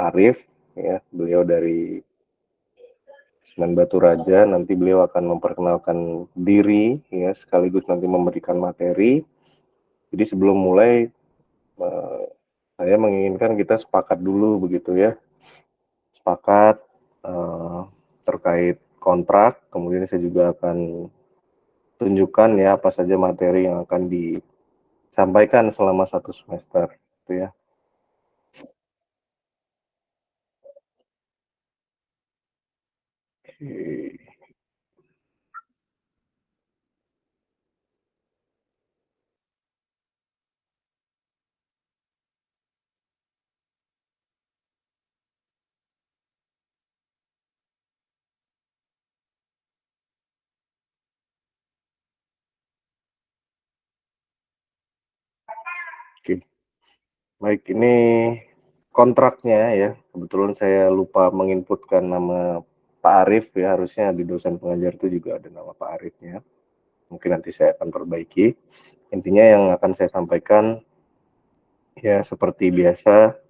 Arif, ya, beliau dari Semen Batu Raja. Nanti beliau akan memperkenalkan diri, ya, sekaligus nanti memberikan materi. Jadi sebelum mulai, saya menginginkan kita sepakat dulu begitu ya, sepakat terkait kontrak. Kemudian saya juga akan tunjukkan ya apa saja materi yang akan disampaikan selama 1 semester, gitu ya. Oke. Oke. Baik, ini kontraknya ya. Kebetulan saya lupa menginputkan nama Pak Arif ya. Harusnya di dosen pengajar itu juga ada nama Pak Arifnya. Mungkin nanti saya akan perbaiki. Intinya yang akan saya sampaikan ya seperti biasa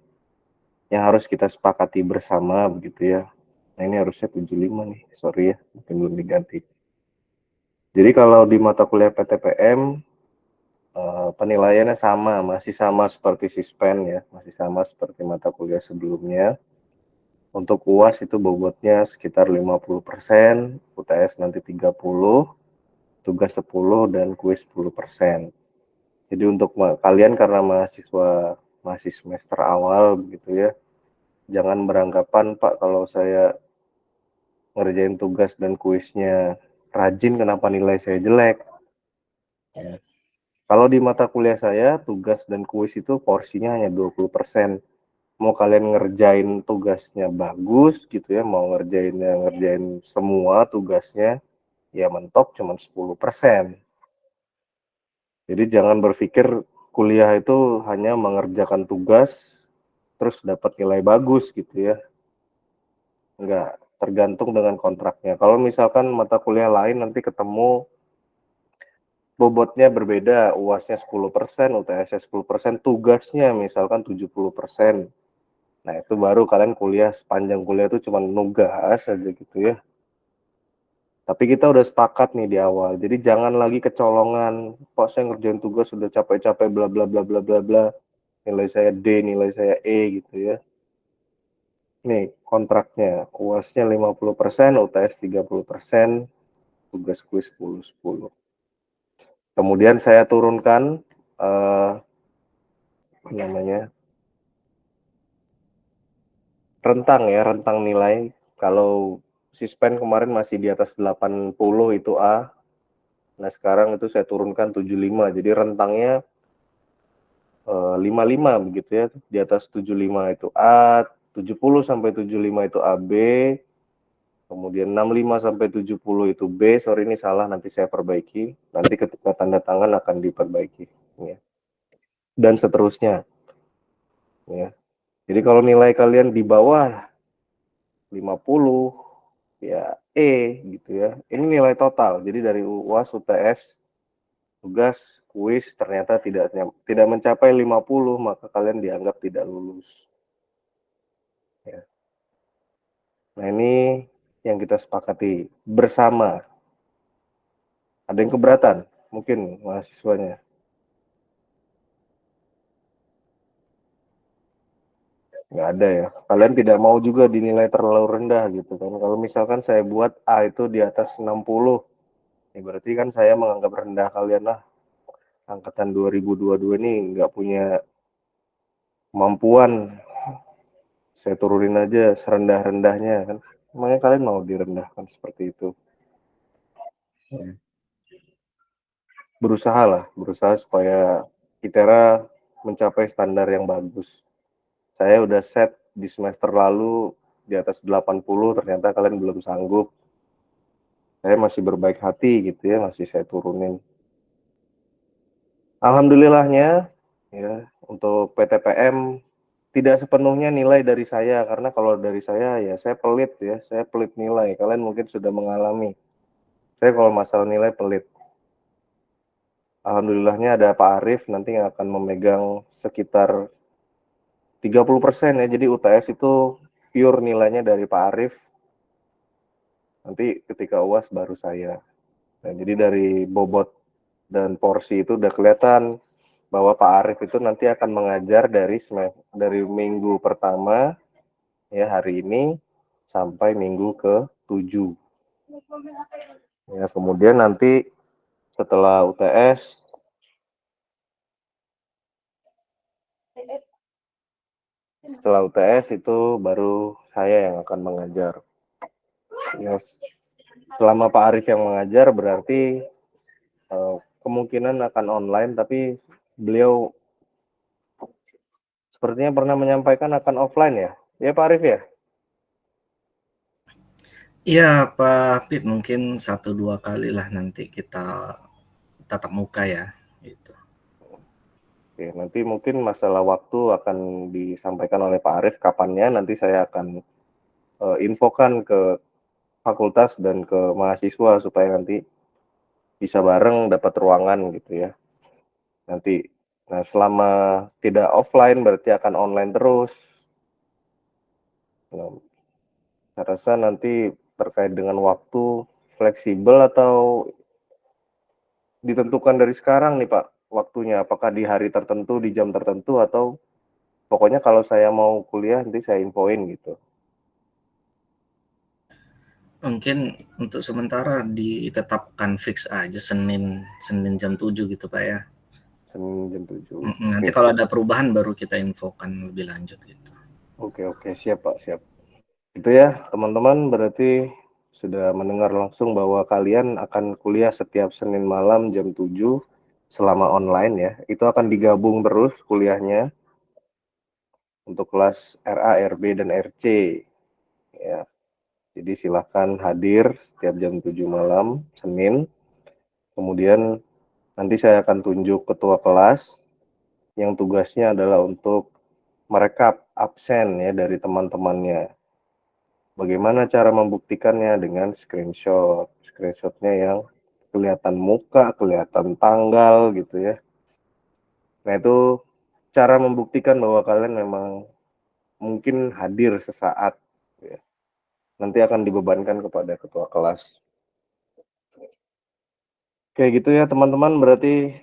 yang harus kita sepakati bersama begitu ya. Nah, ini harusnya 75 nih. Sorry ya, mungkin belum diganti. Jadi kalau di mata kuliah PTPM penilaiannya masih sama seperti Sispen ya, masih sama seperti mata kuliah sebelumnya. Untuk UAS itu bobotnya sekitar 50%, UTS nanti 30, tugas 10 dan kuis 10%. Jadi untuk kalian karena mahasiswa masih semester awal begitu ya, jangan beranggapan Pak kalau saya ngerjain tugas dan kuisnya rajin kenapa nilai saya jelek. Ya. Kalau di mata kuliah saya tugas dan kuis itu porsinya hanya 20%. Mau kalian ngerjain tugasnya bagus gitu ya, mau ngerjain semua tugasnya, ya mentok cuma 10%. Jadi jangan berpikir kuliah itu hanya mengerjakan tugas terus dapat nilai bagus gitu ya. Enggak, tergantung dengan kontraknya. Kalau misalkan mata kuliah lain nanti ketemu bobotnya berbeda, UASnya 10%, UTS-nya 10%, tugasnya misalkan 70%. Nah, itu baru kalian kuliah, sepanjang kuliah itu cuma nugas aja gitu ya. Tapi kita udah sepakat nih di awal. Jadi jangan lagi kecolongan. Pak saya ngerjain tugas sudah capek-capek bla bla bla bla bla bla. Nilai saya D, nilai saya E gitu ya. Nih kontraknya. UASnya 50%, UTS 30%, tugas kuis 10-10. Kemudian saya turunkan apa namanya? Rentang nilai. Kalau Sispen kemarin masih di atas 80 itu A. Nah, sekarang itu saya turunkan 75. Jadi rentangnya 55 begitu ya. Di atas 75 itu A, 70 sampai 75 itu AB, kemudian 65 sampai 70 itu B. Sorry ini salah, nanti saya perbaiki. Nanti ketika tanda tangan akan diperbaiki ya. Dan seterusnya ya. Jadi kalau nilai kalian di bawah 50 ya E gitu ya. Ini nilai total. Jadi dari UAS, UTS, tugas, kuis ternyata tidak mencapai 50, maka kalian dianggap tidak lulus. Ya. Nah, ini yang kita sepakati bersama. Ada yang keberatan? Mungkin mahasiswanya. Nggak ada ya. Kalian tidak mau juga dinilai terlalu rendah gitu kan. Kalau misalkan saya buat A itu di atas 60, ya berarti kan saya menganggap rendah kalian lah. Angkatan 2022 ini nggak punya kemampuan. Saya turunin aja serendah-rendahnya kan. Makanya kalian mau direndahkan seperti itu. Berusaha lah, berusaha supaya ITERA mencapai standar yang bagus. Saya udah set di semester lalu di atas 80, ternyata kalian belum sanggup. Saya masih berbaik hati gitu ya, masih saya turunin. Alhamdulillahnya ya untuk PTPM tidak sepenuhnya nilai dari saya, karena kalau dari saya ya saya pelit ya, saya pelit nilai. Kalian mungkin sudah mengalami. Saya kalau masalah nilai pelit. Alhamdulillahnya ada Pak Arif nanti yang akan memegang sekitar 30% ya, jadi UTS itu pure nilainya dari Pak Arif, nanti ketika UAS baru saya. Nah, jadi dari bobot dan porsi itu udah kelihatan bahwa Pak Arif itu nanti akan mengajar dari minggu pertama ya hari ini sampai minggu ke-7. Ya, kemudian nanti setelah UTS itu baru saya yang akan mengajar. Ya, selama Pak Arif yang mengajar berarti kemungkinan akan online, tapi beliau sepertinya pernah menyampaikan akan offline ya. Ya Pak Arif ya? Iya Pak Pit, mungkin 1-2 kali lah nanti kita tatap muka ya, gitu. Oke, nanti mungkin masalah waktu akan disampaikan oleh Pak Arif kapannya, nanti saya akan infokan ke fakultas dan ke mahasiswa supaya nanti bisa bareng dapat ruangan gitu ya. Nanti, nah selama tidak offline berarti akan online terus. Nah, saya rasa nanti terkait dengan waktu fleksibel atau ditentukan dari sekarang nih Pak waktunya, apakah di hari tertentu, di jam tertentu, atau pokoknya kalau saya mau kuliah nanti saya infoin gitu. Mungkin untuk sementara ditetapkan fix aja Senin Senin jam 7 gitu Pak ya. Senin jam 7. Nanti Oke, kalau siap. ada perubahan baru kita infokan lebih lanjut gitu. Oke, siap Pak, siap. Itu ya teman-teman, berarti sudah mendengar langsung bahwa kalian akan kuliah setiap Senin malam jam 7 selama online ya. Itu akan digabung terus kuliahnya untuk kelas RA, RB, dan RC ya. Jadi silahkan hadir setiap jam 7 malam Senin. Kemudian nanti saya akan tunjuk ketua kelas yang tugasnya adalah untuk merekap absen ya dari teman-temannya. Bagaimana cara membuktikannya? Dengan screenshot. Screenshotnya yang kelihatan muka, kelihatan tanggal gitu ya. Nah itu cara membuktikan bahwa kalian memang mungkin hadir sesaat ya. Nanti akan dibebankan kepada ketua kelas. Kayak gitu ya teman-teman, berarti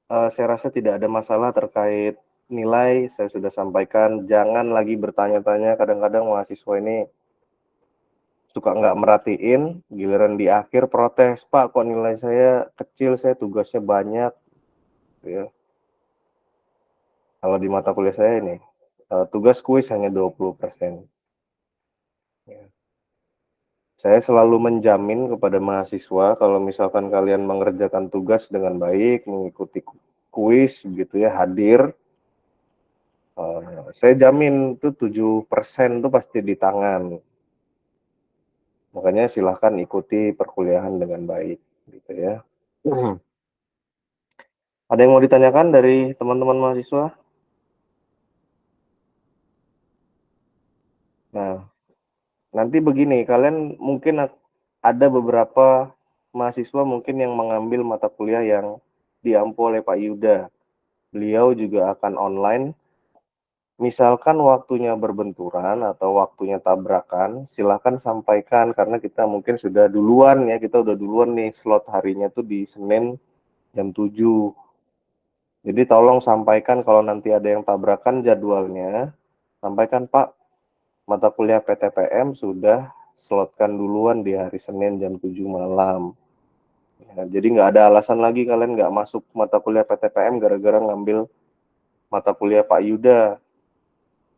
saya rasa tidak ada masalah terkait nilai. Saya sudah sampaikan, jangan lagi bertanya-tanya. Kadang-kadang mahasiswa ini suka nggak merhatiin, giliran di akhir protes, Pak kok nilai saya kecil, saya tugasnya banyak ya. Kalau di mata kuliah saya ini tugas kuis hanya 20%. Ya. Saya selalu menjamin kepada mahasiswa kalau misalkan kalian mengerjakan tugas dengan baik, mengikuti kuis gitu ya, hadir, saya jamin itu 7% itu pasti di tangan. Makanya silahkan ikuti perkuliahan dengan baik gitu ya. Ada yang mau ditanyakan dari teman-teman mahasiswa? Nah, nanti begini, kalian mungkin ada beberapa mahasiswa mungkin yang mengambil mata kuliah yang diampu oleh Pak Yuda. Beliau juga akan online. Misalkan waktunya berbenturan atau waktunya tabrakan, silahkan sampaikan karena kita mungkin sudah duluan ya, kita udah duluan nih slot harinya tuh di Senin jam 7. Jadi tolong sampaikan kalau nanti ada yang tabrakan jadwalnya, sampaikan Pak, mata kuliah PTPM sudah slotkan duluan di hari Senin jam 7 malam. Ya, jadi nggak ada alasan lagi kalian nggak masuk mata kuliah PTPM gara-gara ngambil mata kuliah Pak Yuda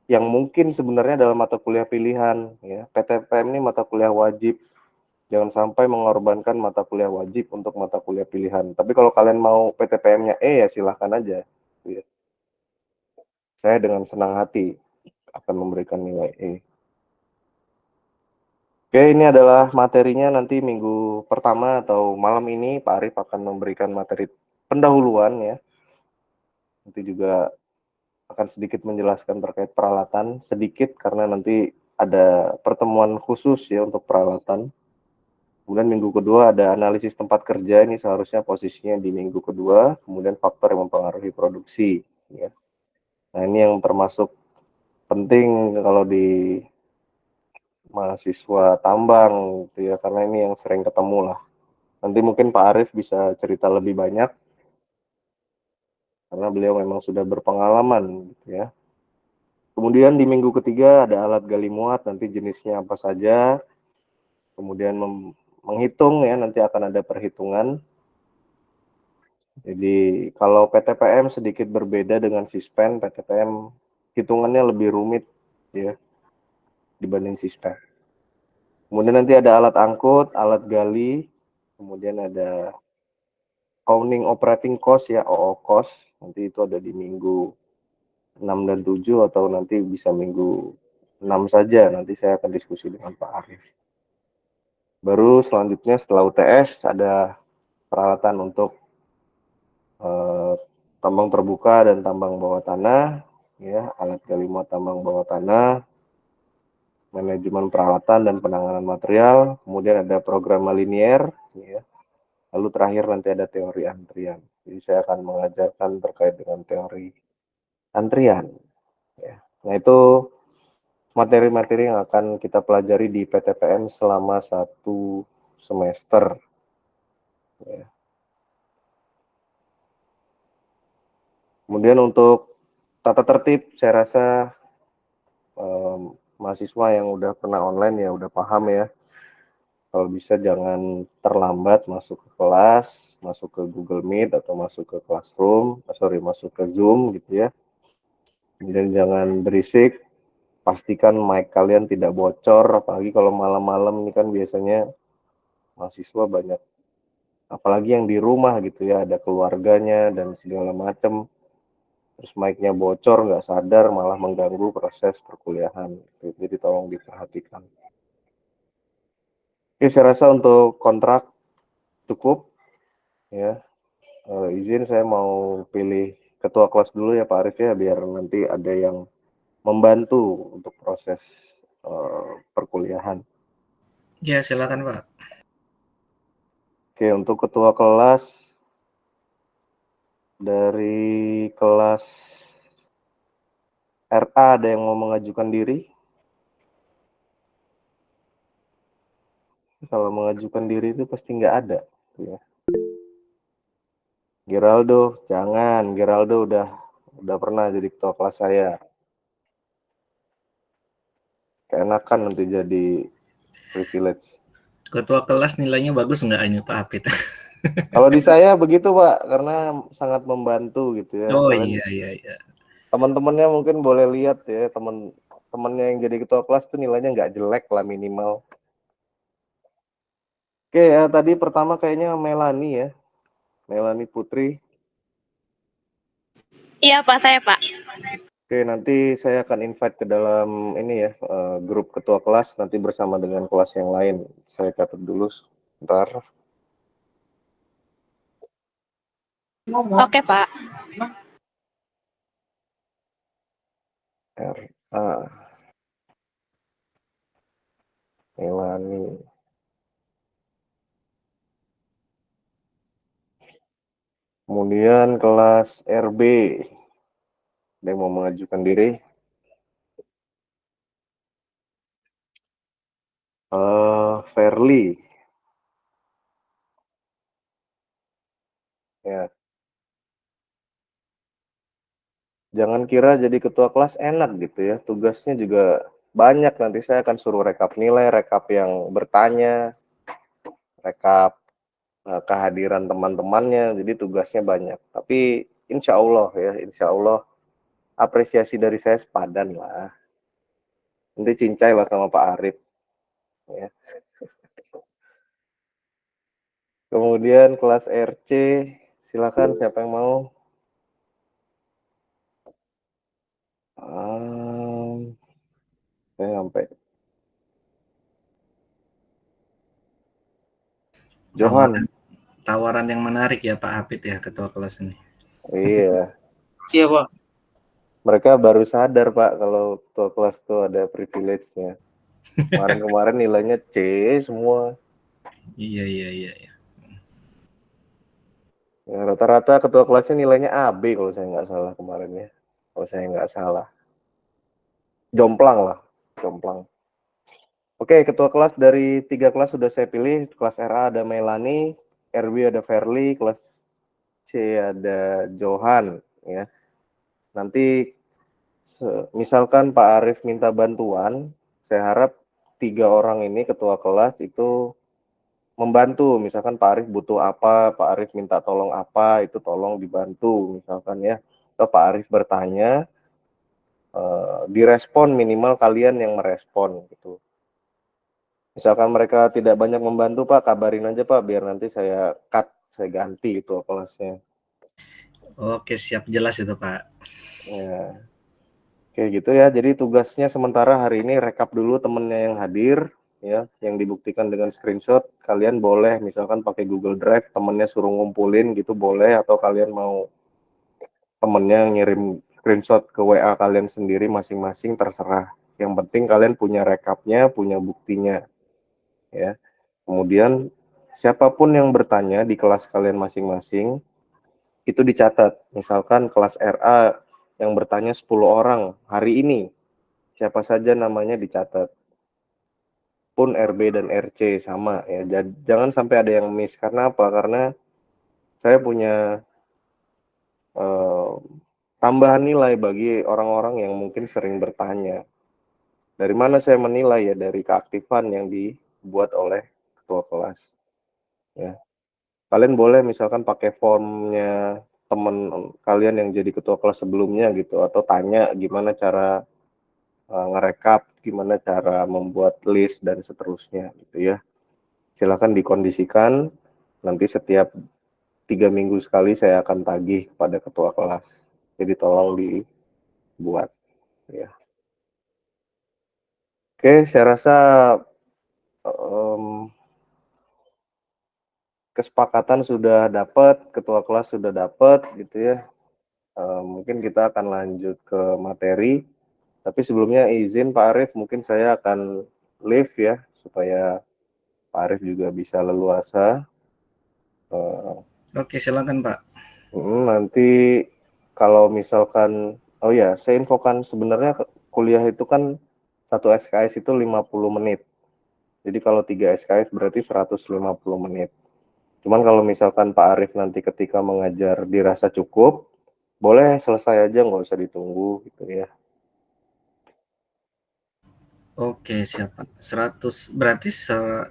yang mungkin sebenarnya adalah mata kuliah pilihan. Ya, PTPM ini mata kuliah wajib. Jangan sampai mengorbankan mata kuliah wajib untuk mata kuliah pilihan. Tapi kalau kalian mau PTPM-nya ya silahkan aja. Ya. Saya dengan senang hati akan memberikan nilai E. Oke, ini adalah materinya nanti minggu pertama atau malam ini Pak Arif akan memberikan materi pendahuluan ya. Nanti juga akan sedikit menjelaskan terkait peralatan, sedikit karena nanti ada pertemuan khusus ya untuk peralatan. Kemudian minggu kedua ada analisis tempat kerja, ini seharusnya posisinya di minggu kedua, kemudian faktor yang mempengaruhi produksi. Ya. Nah ini yang termasuk penting kalau di mahasiswa tambang gitu ya, karena ini yang sering ketemu lah. Nanti mungkin Pak Arief bisa cerita lebih banyak karena beliau memang sudah berpengalaman gitu ya. Kemudian di minggu ketiga ada alat gali muat, nanti jenisnya apa saja. Kemudian menghitung ya, nanti akan ada perhitungan. Jadi kalau PTPM sedikit berbeda dengan Sispen, PTPM hitungannya lebih rumit ya dibanding Sispen. Kemudian nanti ada alat angkut, alat gali, kemudian ada owning operating cost ya, OO cost. Nanti itu ada di minggu 6 dan 7 atau nanti bisa minggu 6 saja. Nanti saya akan diskusi dengan Pak Arief. Baru selanjutnya setelah UTS ada peralatan untuk tambang terbuka dan tambang bawah tanah, ya, alat gali muat tambang bawah tanah, manajemen peralatan dan penanganan material, kemudian ada program linier, ya. Lalu terakhir nanti ada teori antrian. Jadi saya akan mengajarkan terkait dengan teori antrian. Ya. Nah itu materi-materi yang akan kita pelajari di PTPM selama 1 semester. Ya. Kemudian untuk tata tertib, saya rasa mahasiswa yang udah pernah online ya udah paham ya. Kalau bisa jangan terlambat masuk ke kelas, masuk ke Google Meet atau masuk ke Classroom, masuk ke Zoom gitu ya. Kemudian jangan berisik, pastikan mic kalian tidak bocor, apalagi kalau malam-malam ini kan biasanya mahasiswa banyak, apalagi yang di rumah gitu ya, ada keluarganya dan segala macam. Terus mic-nya bocor, nggak sadar, malah mengganggu proses perkuliahan. Jadi tolong diperhatikan. Oke, saya rasa untuk kontrak cukup ya. Izin saya mau pilih ketua kelas dulu ya Pak Arief ya, biar nanti ada yang membantu untuk proses perkuliahan. Ya, silakan Pak. Oke, untuk ketua kelas dari kelas RA ada yang mau mengajukan diri? Kalau mengajukan diri itu pasti nggak ada. Ya. Geraldo, jangan. Geraldo udah pernah jadi ketua kelas saya. Keenakan nanti jadi privilege. Ketua kelas nilainya bagus nggak ini Pak Hafid? Kalau di saya begitu Pak, karena sangat membantu gitu ya. Oh Soalnya iya iya iya. teman-temannya mungkin boleh lihat ya, teman-temannya yang jadi ketua kelas tuh nilainya nggak jelek lah minimal. Oke ya, tadi pertama kayaknya Melani ya, Melani Putri. Iya Pak, saya Pak. Oke, nanti saya akan invite ke dalam ini ya, grup ketua kelas nanti bersama dengan kelas yang lain. Saya catat dulu sebentar. Oke Pak. RA Melani. Kemudian kelas RB, ada yang mau mengajukan diri? Fairly. Ya, jangan kira jadi ketua kelas enak gitu ya. Tugasnya juga banyak. Nanti saya akan suruh rekap nilai, rekap yang bertanya, rekap kehadiran teman-temannya. Jadi tugasnya banyak. Tapi insya Allah ya, insya Allah apresiasi dari saya sepadan lah. Nanti cincai lah sama Pak Arief. Ya. Kemudian kelas RC, silakan siapa yang mau. Saya sampai Johan. Tawaran yang menarik ya Pak Hafid ya ketua kelas ini. Iya. Iya Pak. Mereka baru sadar Pak kalau ketua kelas tuh ada privilege-nya. Kemarin-kemarin nilainya C semua. Iya iya iya. Ya, rata-rata ketua kelasnya nilainya AB kalau saya nggak salah kemarin ya. Kalau saya nggak salah. jomplang lah, jomplang. Oke, ketua kelas dari 3 kelas sudah saya pilih. Kelas RA ada Melani, RB ada Verly, kelas C ada Johan ya. Nanti misalkan Pak Arif minta bantuan, saya harap 3 orang ini ketua kelas itu membantu. Misalkan Pak Arif butuh apa, Pak Arif minta tolong apa, itu tolong dibantu misalkan ya. Atau Pak Arif bertanya, direspon, minimal kalian yang merespon gitu. Misalkan mereka tidak banyak membantu Pak, kabarin aja Pak, biar nanti saya cut, saya ganti itu kelasnya. Oke, siap, jelas itu Pak. Ya, kayak gitu ya. Jadi tugasnya sementara hari ini rekap dulu temennya yang hadir, ya, yang dibuktikan dengan screenshot. Kalian boleh misalkan pakai Google Drive, temennya suruh ngumpulin gitu boleh, atau kalian mau temennya ngirim screenshot ke WA kalian sendiri masing-masing, terserah. Yang penting kalian punya rekapnya, punya buktinya, ya. Kemudian siapapun yang bertanya di kelas kalian masing-masing itu dicatat. Misalkan kelas RA yang bertanya 10 orang hari ini, siapa saja namanya dicatat. Pun RB dan RC sama ya. Jangan sampai ada yang miss. Karena apa? Karena saya punya tambahan nilai bagi orang-orang yang mungkin sering bertanya. Dari mana saya menilai ya? Dari keaktifan yang dibuat oleh ketua kelas. Ya. Kalian boleh misalkan pakai formnya teman kalian yang jadi ketua kelas sebelumnya gitu, atau tanya gimana cara ngerekap, gimana cara membuat list dan seterusnya gitu ya. Silakan dikondisikan, nanti setiap 3 minggu sekali saya akan tagih kepada ketua kelas, jadi tolong dibuat ya. Oke, saya rasa kesepakatan sudah dapat, ketua kelas sudah dapat gitu ya. Mungkin kita akan lanjut ke materi, tapi sebelumnya izin Pak Arif, mungkin saya akan leave ya, supaya Pak Arif juga bisa leluasa. Oke, silakan Pak. Nanti kalau misalkan, oh ya, saya infokan sebenarnya kuliah itu kan 1 SKS itu 50 menit. Jadi kalau 3 SKS berarti 150 menit. Cuman kalau misalkan Pak Arif nanti ketika mengajar dirasa cukup, boleh selesai aja, nggak usah ditunggu gitu ya. Oke, siap Pak. 100 berarti 40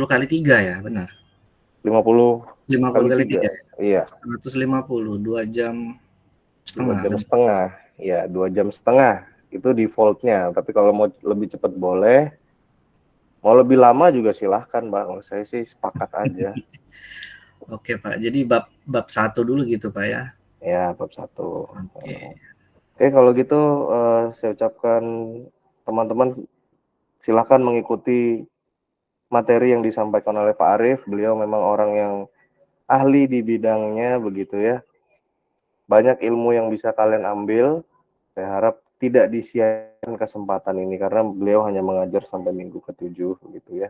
kali 3 ya, benar? 50 50 kali kali 3, 3 ya? iya, 150, 2 jam 2 setengah, jam benar? setengah, ya 2 jam setengah, itu defaultnya. Tapi kalau mau lebih cepat boleh, mau lebih lama juga silahkan Bang, saya sih sepakat aja. Oke Pak, jadi bab 1 dulu gitu Pak ya? Ya, bab 1. Oke. Oke, kalau gitu saya ucapkan teman-teman silakan mengikuti materi yang disampaikan oleh Pak Arif. Beliau memang orang yang ahli di bidangnya begitu ya. Banyak ilmu yang bisa kalian ambil. Saya harap tidak disia-siakan kesempatan ini karena beliau hanya mengajar sampai minggu ke-7 begitu ya.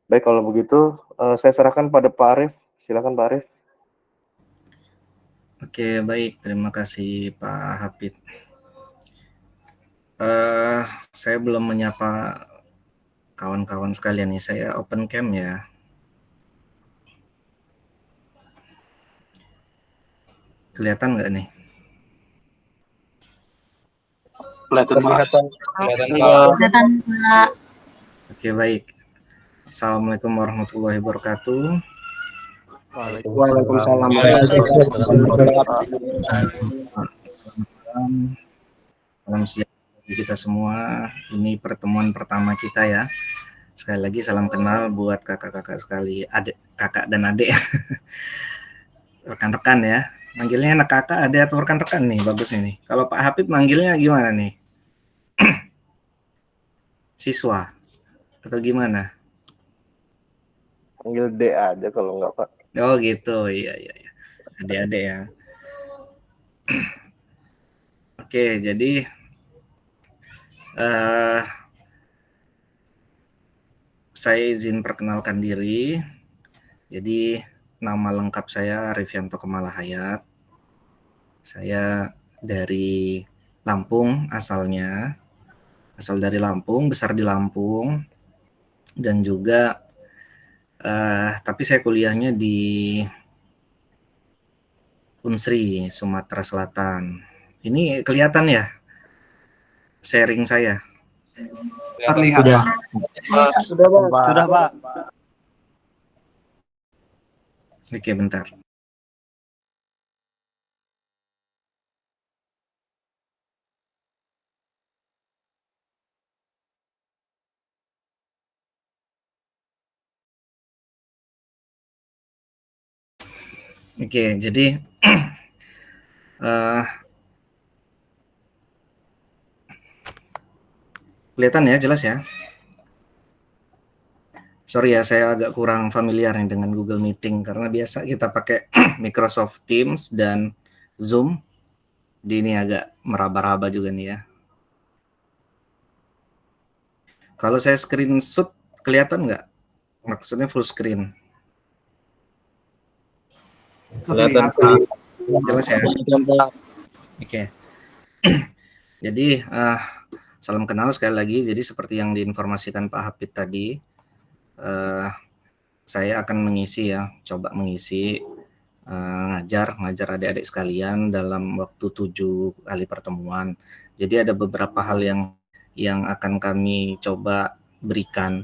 Baik, kalau begitu saya serahkan pada Pak Arif. Silakan Pak Arif. Oke, baik. Terima kasih Pak Hafid. Eh, saya belum menyapa kawan-kawan sekalian nih. Saya open cam ya. Kelihatan nggak nih? Kelihatan Pak. Kelihatan Pak. Oke, baik. Assalamualaikum warahmatullahi wabarakatuh. Waalaikumsalam. Selamat malam. Salam sejahtera bagi kita semua. Ini pertemuan pertama kita ya. Sekali lagi salam kenal buat kakak-kakak sekali, adik, kakak dan adik. Rekan-rekan ya. Manggilnya anak kakak, adik atau rekan-rekan nih, bagus ini. Kalau Pak Hafid manggilnya gimana nih? Siswa atau gimana? Panggil D aja kalau enggak Pak. Oh gitu, iya. Adik-adik ya. Oke, jadi saya izin perkenalkan diri. Jadi nama lengkap saya Arifianto Kemalahayat. Saya dari Lampung asalnya, asal dari Lampung, besar di Lampung, dan juga tapi saya kuliahnya di Unsri, Sumatera Selatan. Ini kelihatan ya sharing saya? Terlihat. Sudah, Pak. Oke, bentar. Oke, jadi kelihatan ya, jelas ya? Sorry ya, saya agak kurang familiar nih dengan Google Meeting karena biasa kita pakai Microsoft Teams dan Zoom. Jadi ini agak meraba-raba juga nih ya. Kalau saya screenshot kelihatan nggak? Maksudnya full screen. Kelihatan. Jelas ya? Oke. Jadi salam kenal sekali lagi. Jadi seperti yang diinformasikan Pak Hafid tadi, saya akan mengisi ya, coba mengisi ngajar adik-adik sekalian dalam waktu 7 kali pertemuan. Jadi ada beberapa hal yang akan kami coba berikan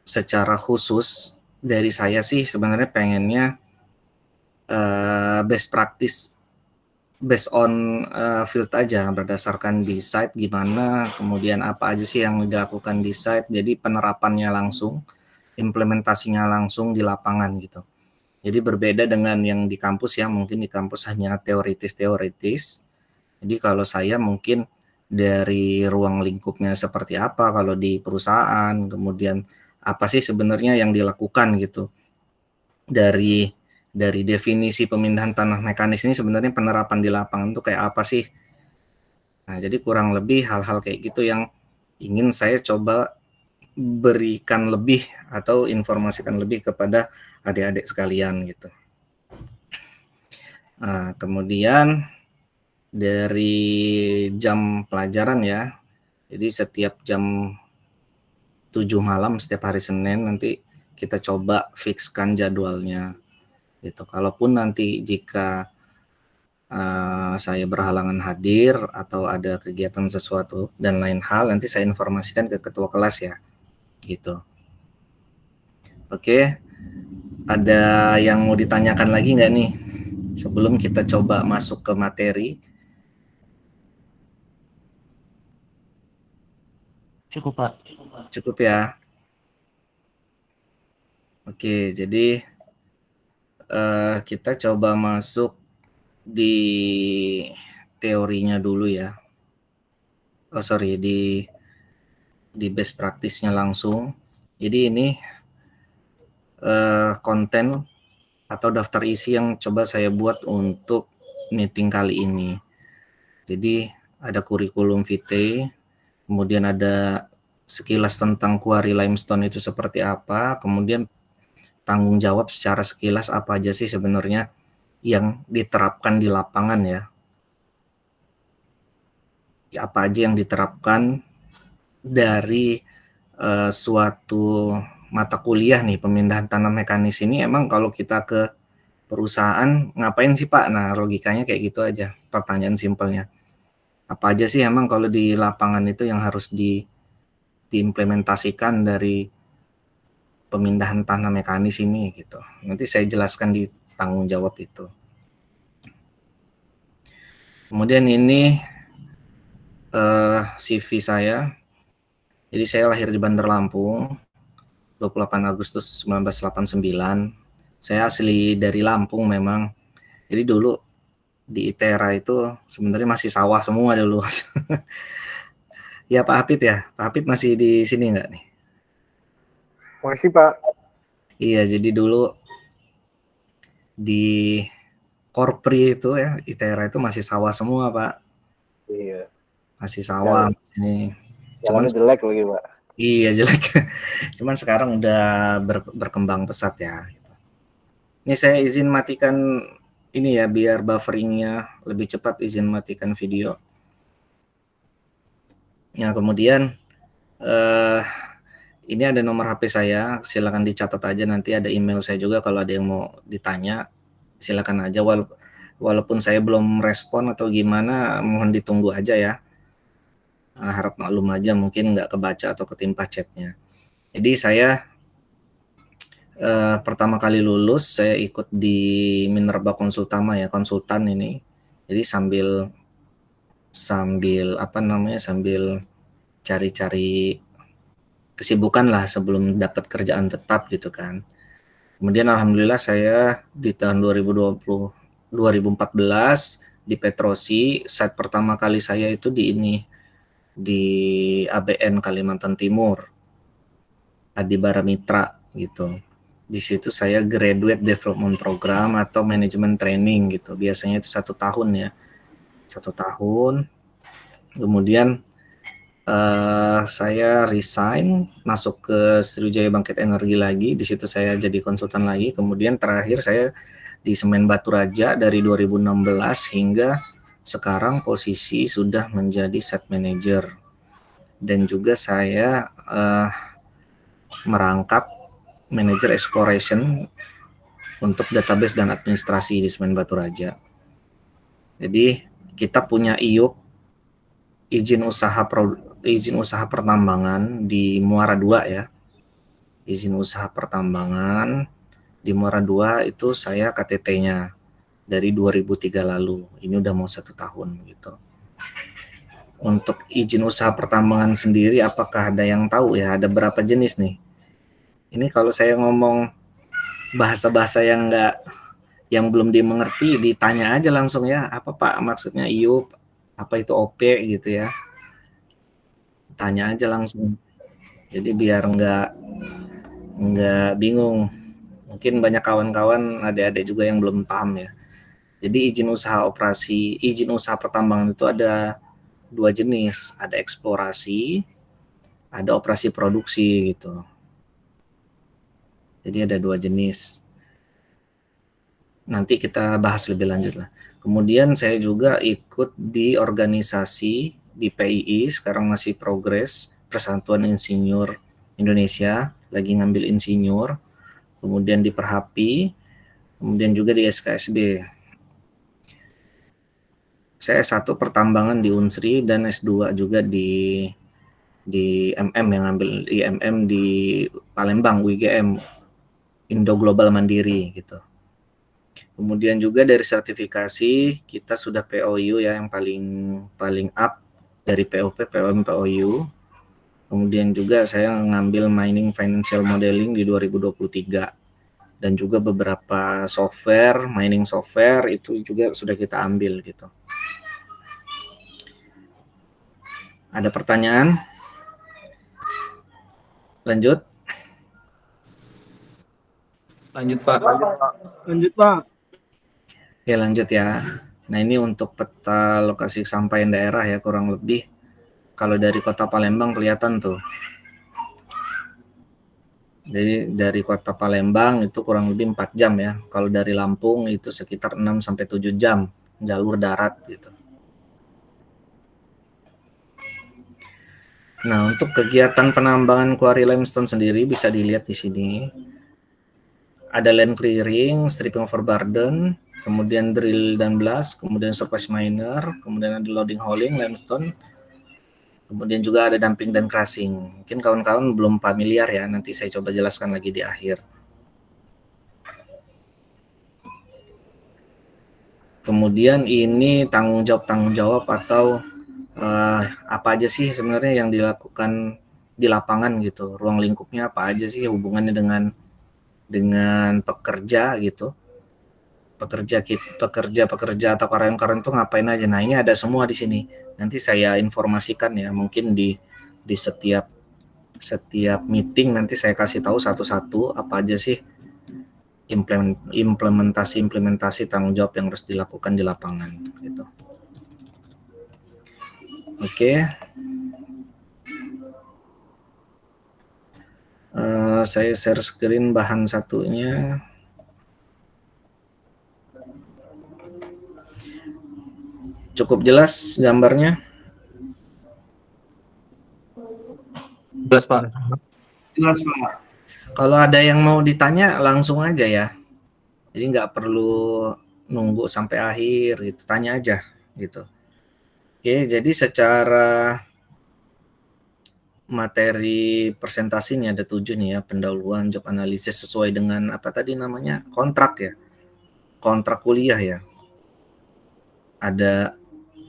secara khusus. Dari saya sih sebenarnya pengennya best practice based on field aja, berdasarkan di site gimana, kemudian apa aja sih yang dilakukan di site, jadi penerapannya langsung, implementasinya langsung di lapangan gitu. Jadi berbeda dengan yang di kampus ya, mungkin di kampus hanya teoritis. Jadi kalau saya mungkin dari ruang lingkupnya seperti apa kalau di perusahaan, kemudian apa sih sebenarnya yang dilakukan gitu. Dari definisi pemindahan tanah mekanis ini sebenarnya penerapan di lapangan itu kayak apa sih? Nah, jadi kurang lebih hal-hal kayak gitu yang ingin saya coba berikan lebih atau informasikan lebih kepada adik-adik sekalian gitu. Nah, kemudian dari jam pelajaran ya, jadi setiap jam 7 malam setiap hari Senin nanti kita coba fixkan jadwalnya gitu. Kalaupun nanti jika saya berhalangan hadir atau ada kegiatan sesuatu dan lain hal, nanti saya informasikan ke ketua kelas ya, gitu. Oke, ada yang mau ditanyakan lagi nggak nih sebelum kita coba masuk ke materi? Cukup, Pak. Cukup ya. Oke, jadi kita coba masuk di teorinya dulu ya. Oh sorry, di best practice-nya langsung. Jadi ini konten atau daftar isi yang coba saya buat untuk meeting kali ini. Jadi ada kurikulum vitae, kemudian ada sekilas tentang query limestone itu seperti apa, kemudian tanggung jawab secara sekilas apa aja sih sebenarnya yang diterapkan di lapangan ya. Apa aja yang diterapkan dari suatu mata kuliah nih, pemindahan tanah mekanis ini. Emang kalau kita ke perusahaan ngapain sih Pak? Nah, logikanya kayak gitu aja, pertanyaan simpelnya. Apa aja sih emang kalau di lapangan itu yang harus diimplementasikan dari pemindahan tanah mekanis ini gitu. Nanti saya jelaskan di tanggung jawab itu. Kemudian ini CV saya. Jadi saya lahir di Bandar Lampung, 28 Agustus 1989. Saya asli dari Lampung memang. Jadi dulu di ITERA itu sebenarnya masih sawah semua dulu. Ya Pak Hafid ya, Pak Hafid masih di sini nggak nih? Masih Pak. Iya, jadi dulu di Korpri itu ya, ITERA itu masih sawah semua Pak. Iya. Masih sawah ini. Cuman jelek lagi Pak. Iya jelek. Cuman sekarang udah berkembang pesat ya. Ini saya izin matikan ini ya biar bufferingnya lebih cepat, izin matikan video. Nah, kemudian ini ada nomor HP saya, silakan dicatat aja, nanti ada email saya juga kalau ada yang mau ditanya, silakan aja. Walaupun saya belum respon atau gimana, mohon ditunggu aja ya. Harap maklum aja, mungkin nggak kebaca atau ketimpa chatnya. Jadi saya pertama kali lulus, saya ikut di Minerba Konsultama ya, konsultan ini. Jadi sambil cari-cari kesibukan lah sebelum dapat kerjaan tetap gitu kan. Kemudian alhamdulillah saya di tahun 2014 di Petrosi, site pertama kali saya itu di ABN Kalimantan Timur, Adibara Mitra gitu. Di situ saya graduate development program atau manajemen training gitu. Biasanya itu 1 tahun ya, 1 tahun. Kemudian saya resign, masuk ke Sriwijaya Bangkit Energi lagi. Di situ saya jadi konsultan lagi. Kemudian terakhir saya di Semen Batu Raja dari 2016 hingga sekarang posisi sudah menjadi site manager. Dan juga saya merangkap manager exploration untuk database dan administrasi di Semen Batu Raja. Jadi kita punya IUP, izin usaha pertambangan di Muara II ya. Izin usaha pertambangan di Muara II itu saya KTT-nya dari 2003 lalu. Ini udah mau 1 tahun gitu. Untuk izin usaha pertambangan sendiri, apakah ada yang tahu ya? Ada berapa jenis nih? Ini kalau saya ngomong bahasa-bahasa yang belum dimengerti, ditanya aja langsung ya. Apa Pak maksudnya IUP? Apa itu OP gitu ya? Tanya aja langsung. Jadi biar nggak bingung. Mungkin banyak kawan-kawan adik-adik juga yang belum paham ya. Jadi izin usaha pertambangan itu ada 2 jenis, ada eksplorasi, ada operasi produksi gitu. Jadi ada 2 jenis. Nanti kita bahas lebih lanjut lah. Kemudian saya juga ikut di organisasi di PII, sekarang masih progres, Persatuan Insinyur Indonesia, lagi ngambil insinyur, kemudian di Perhapi, kemudian juga di SKSB. Saya S1 pertambangan di Unsri dan S2 juga di MM, yang ngambil IMM di Palembang, UIGM, Indo Global Mandiri gitu. Kemudian juga dari sertifikasi kita sudah POU ya, yang paling up dari POP, POM, POU. Kemudian juga saya ngambil mining financial modeling di 2023 dan juga beberapa software, mining software itu juga sudah kita ambil gitu. Ada pertanyaan? Lanjut? Lanjut Pak. Lanjut, Pak. Ya lanjut ya. Nah ini untuk peta lokasi sampaian daerah ya, kurang lebih kalau dari kota Palembang kelihatan tuh. Jadi dari kota Palembang itu kurang lebih 4 jam ya. Kalau dari Lampung itu sekitar 6-7 jam jalur darat gitu. Nah untuk kegiatan penambangan kuari limestone sendiri bisa dilihat di sini. Ada land clearing, stripping overburden, kemudian drill dan blast, kemudian surface miner, kemudian ada loading hauling, limestone, kemudian juga ada dumping dan crushing. Mungkin kawan-kawan belum familiar ya, nanti saya coba jelaskan lagi di akhir. Kemudian ini tanggung jawab atau apa aja sih sebenarnya yang dilakukan di lapangan gitu, ruang lingkupnya apa aja sih, hubungannya dengan pekerja gitu. Pekerja atau karyawan-karyawan itu ngapain aja. Nah, ini ada semua di sini. Nanti saya informasikan ya, mungkin di setiap meeting nanti saya kasih tahu satu-satu apa aja sih implementasi tanggung jawab yang harus dilakukan di lapangan gitu. Oke. Saya share screen bahan satunya. Cukup jelas gambarnya? Jelas, Pak. Jelas, Pak. Kalau ada yang mau ditanya langsung aja ya. Jadi nggak perlu nunggu sampai akhir gitu, tanya aja gitu. Oke, jadi secara materi presentasi ini ada 7 nih ya, pendahuluan, job analysis sesuai dengan apa tadi namanya, kontrak ya, kontrak kuliah ya. Ada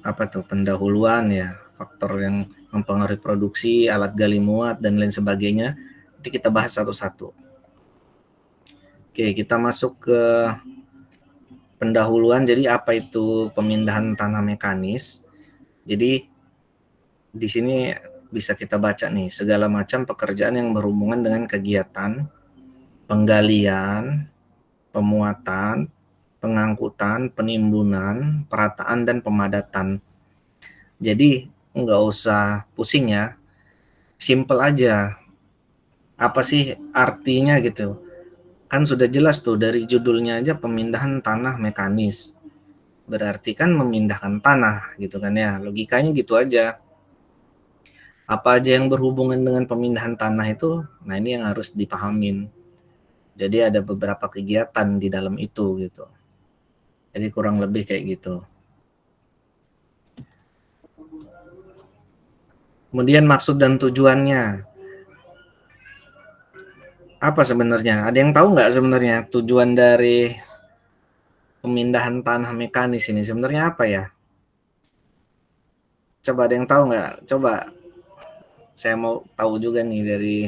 apa tuh, pendahuluan ya, faktor yang mempengaruhi produksi, alat gali muat, dan lain sebagainya. Nanti kita bahas satu-satu. Oke, kita masuk ke pendahuluan. Jadi apa itu pemindahan tanah mekanis? Jadi di sini bisa kita baca nih, segala macam pekerjaan yang berhubungan dengan kegiatan penggalian, pemuatan, pengangkutan, penimbunan, perataan, dan pemadatan. Jadi nggak usah pusing ya, simple aja. Apa sih artinya gitu? Kan sudah jelas tuh dari judulnya aja, pemindahan tanah mekanis. Berarti kan memindahkan tanah gitu kan ya, logikanya gitu aja. Apa aja yang berhubungan dengan pemindahan tanah itu, nah ini yang harus dipahamin. Jadi ada beberapa kegiatan di dalam itu gitu. Jadi kurang lebih kayak gitu. Kemudian maksud dan tujuannya. Apa sebenarnya? Ada yang tahu nggak sebenarnya tujuan dari pemindahan tanah mekanis ini sebenarnya apa ya? Coba ada yang tahu nggak? Coba saya mau tahu juga nih dari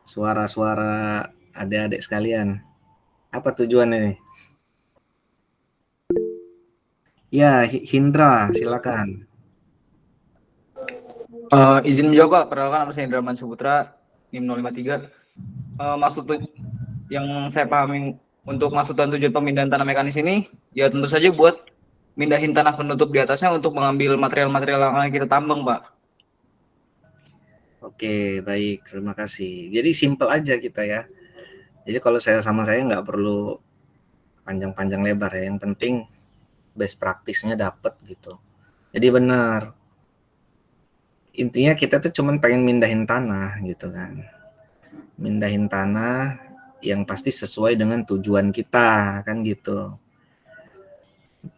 suara-suara adik-adik sekalian. Apa tujuannya nih? Ya, Hindra, silakan. Izin menjawab, Pak. Perkenalkan, nama saya Indraman Suputra, NIM 053. Maksud yang saya pahami untuk maksud dan tujuan pemindahan tanah mekanis ini, ya tentu saja buat mindahin tanah penutup di atasnya untuk mengambil material-material yang akan kita tambang, Pak. Oke, baik. Terima kasih. Jadi simple aja kita ya. Jadi kalau saya sama saya nggak perlu panjang-panjang lebar ya. Yang penting best practice-nya dapet gitu. Jadi benar. Intinya kita tuh cuman pengen mindahin tanah gitu kan. Mindahin tanah yang pasti sesuai dengan tujuan kita kan gitu.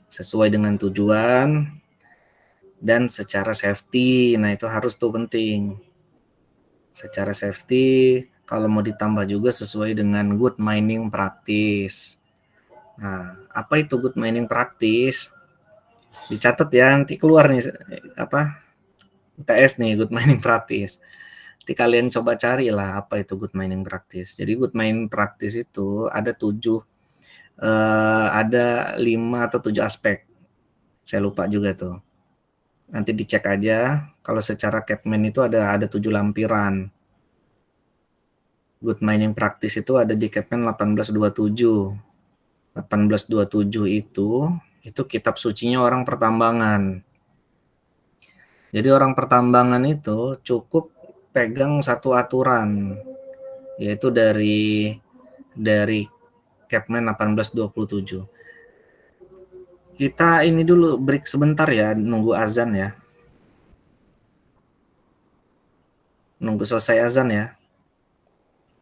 Sesuai dengan tujuan dan secara safety. Nah, itu harus tuh penting. Secara safety, kalau mau ditambah juga sesuai dengan good mining practice. Nah, apa itu good mining practice? Dicatat ya, nanti keluar nih apa UTS nih, good mining practice. Nanti kalian coba carilah apa itu good mining practice. Jadi good mining practice itu ada 7, ada 5 atau 7 aspek. Saya lupa juga tuh. Nanti dicek aja. Kalau secara Capman itu ada 7 lampiran. Good mining practice itu ada di Capman 1827. 1827 itu kitab sucinya orang pertambangan. Jadi orang pertambangan itu cukup pegang satu aturan, yaitu dari Capman 1827. Kita ini dulu break sebentar ya, nunggu azan ya. Nunggu selesai azan ya.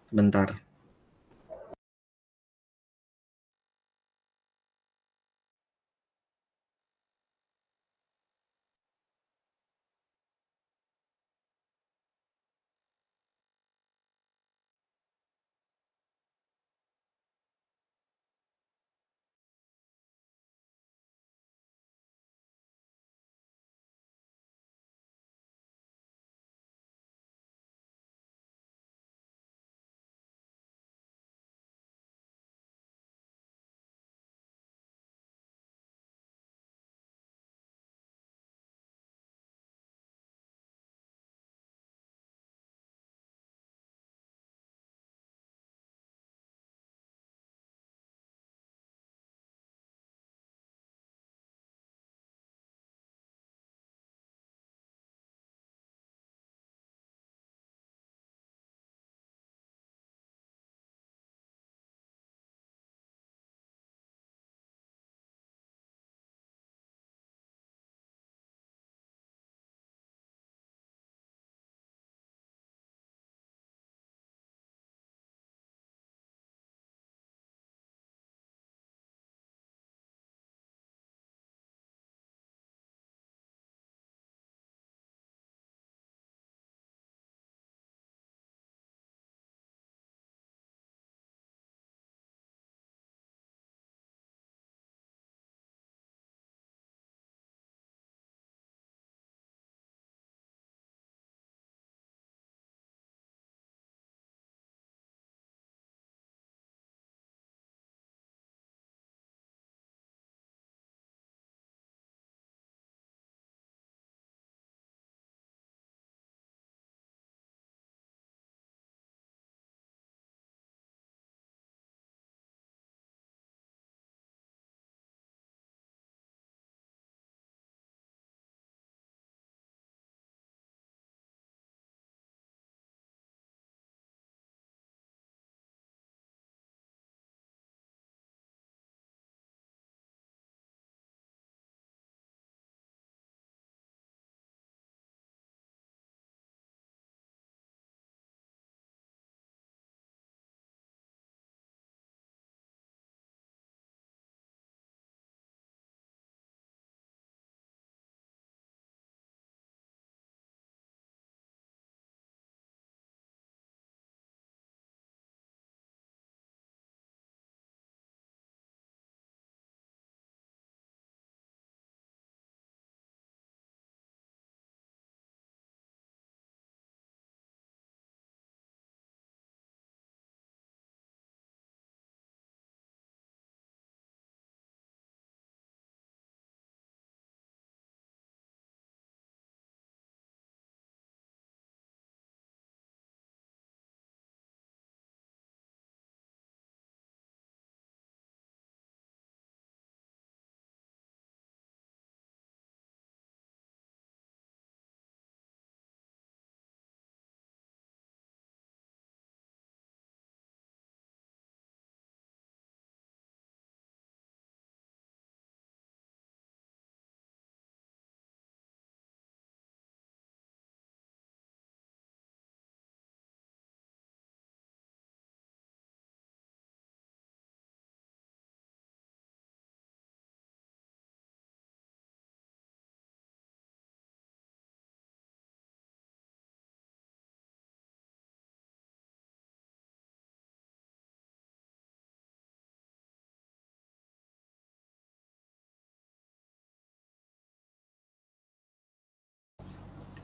Sebentar.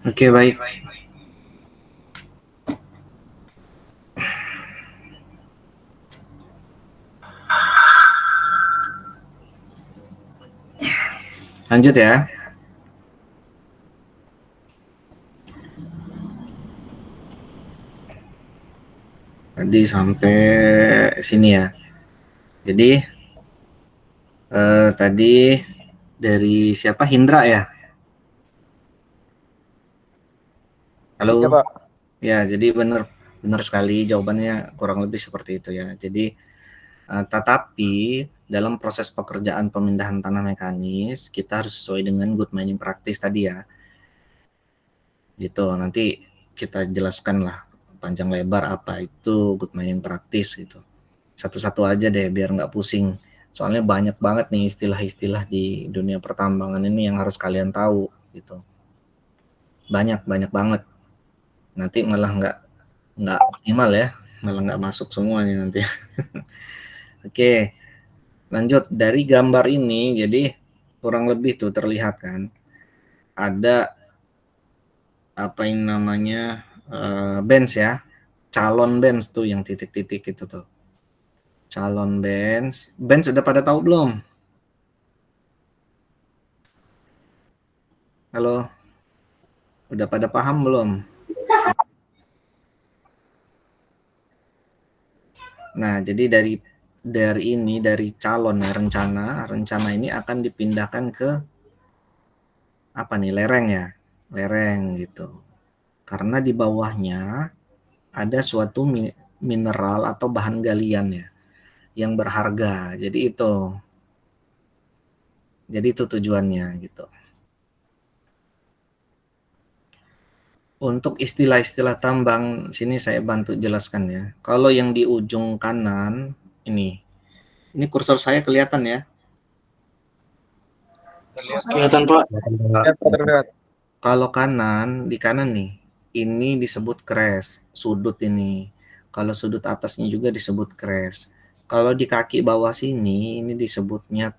Oke, baik. Lanjut ya. Tadi sampai sini ya. Jadi tadi dari siapa? Hindra ya? Halo. Iya, Pak. Ya, jadi benar sekali jawabannya kurang lebih seperti itu ya. Jadi tetapi dalam proses pekerjaan pemindahan tanah mekanis kita harus sesuai dengan good mining practice tadi ya. Gitu. Nanti kita jelaskan lah panjang lebar apa itu good mining practice gitu. Satu-satu aja deh biar nggak pusing. Soalnya banyak banget nih istilah-istilah di dunia pertambangan ini yang harus kalian tahu gitu. Banyak banget. Nanti malah nggak optimal ya, malah nggak masuk semuanya nanti. Oke, lanjut dari gambar ini. Jadi kurang lebih tuh terlihat kan ada apa yang namanya bench ya, calon bench tuh yang titik-titik itu tuh. Calon bench udah pada tahu belum? Halo, udah pada paham belum? Nah, jadi dari calon ya, rencana ini akan dipindahkan ke apa nih, lereng ya, lereng gitu. Karena di bawahnya ada suatu mineral atau bahan galian ya yang berharga. Jadi itu tujuannya gitu. Untuk istilah-istilah tambang sini saya bantu jelaskan ya. Kalau yang di ujung kanan ini kursor saya kelihatan ya. Kelihatan, Pak. Terlihat. Kalau di kanan nih, ini disebut crash, sudut ini. Kalau sudut atasnya juga disebut crash. Kalau di kaki bawah sini, ini disebutnya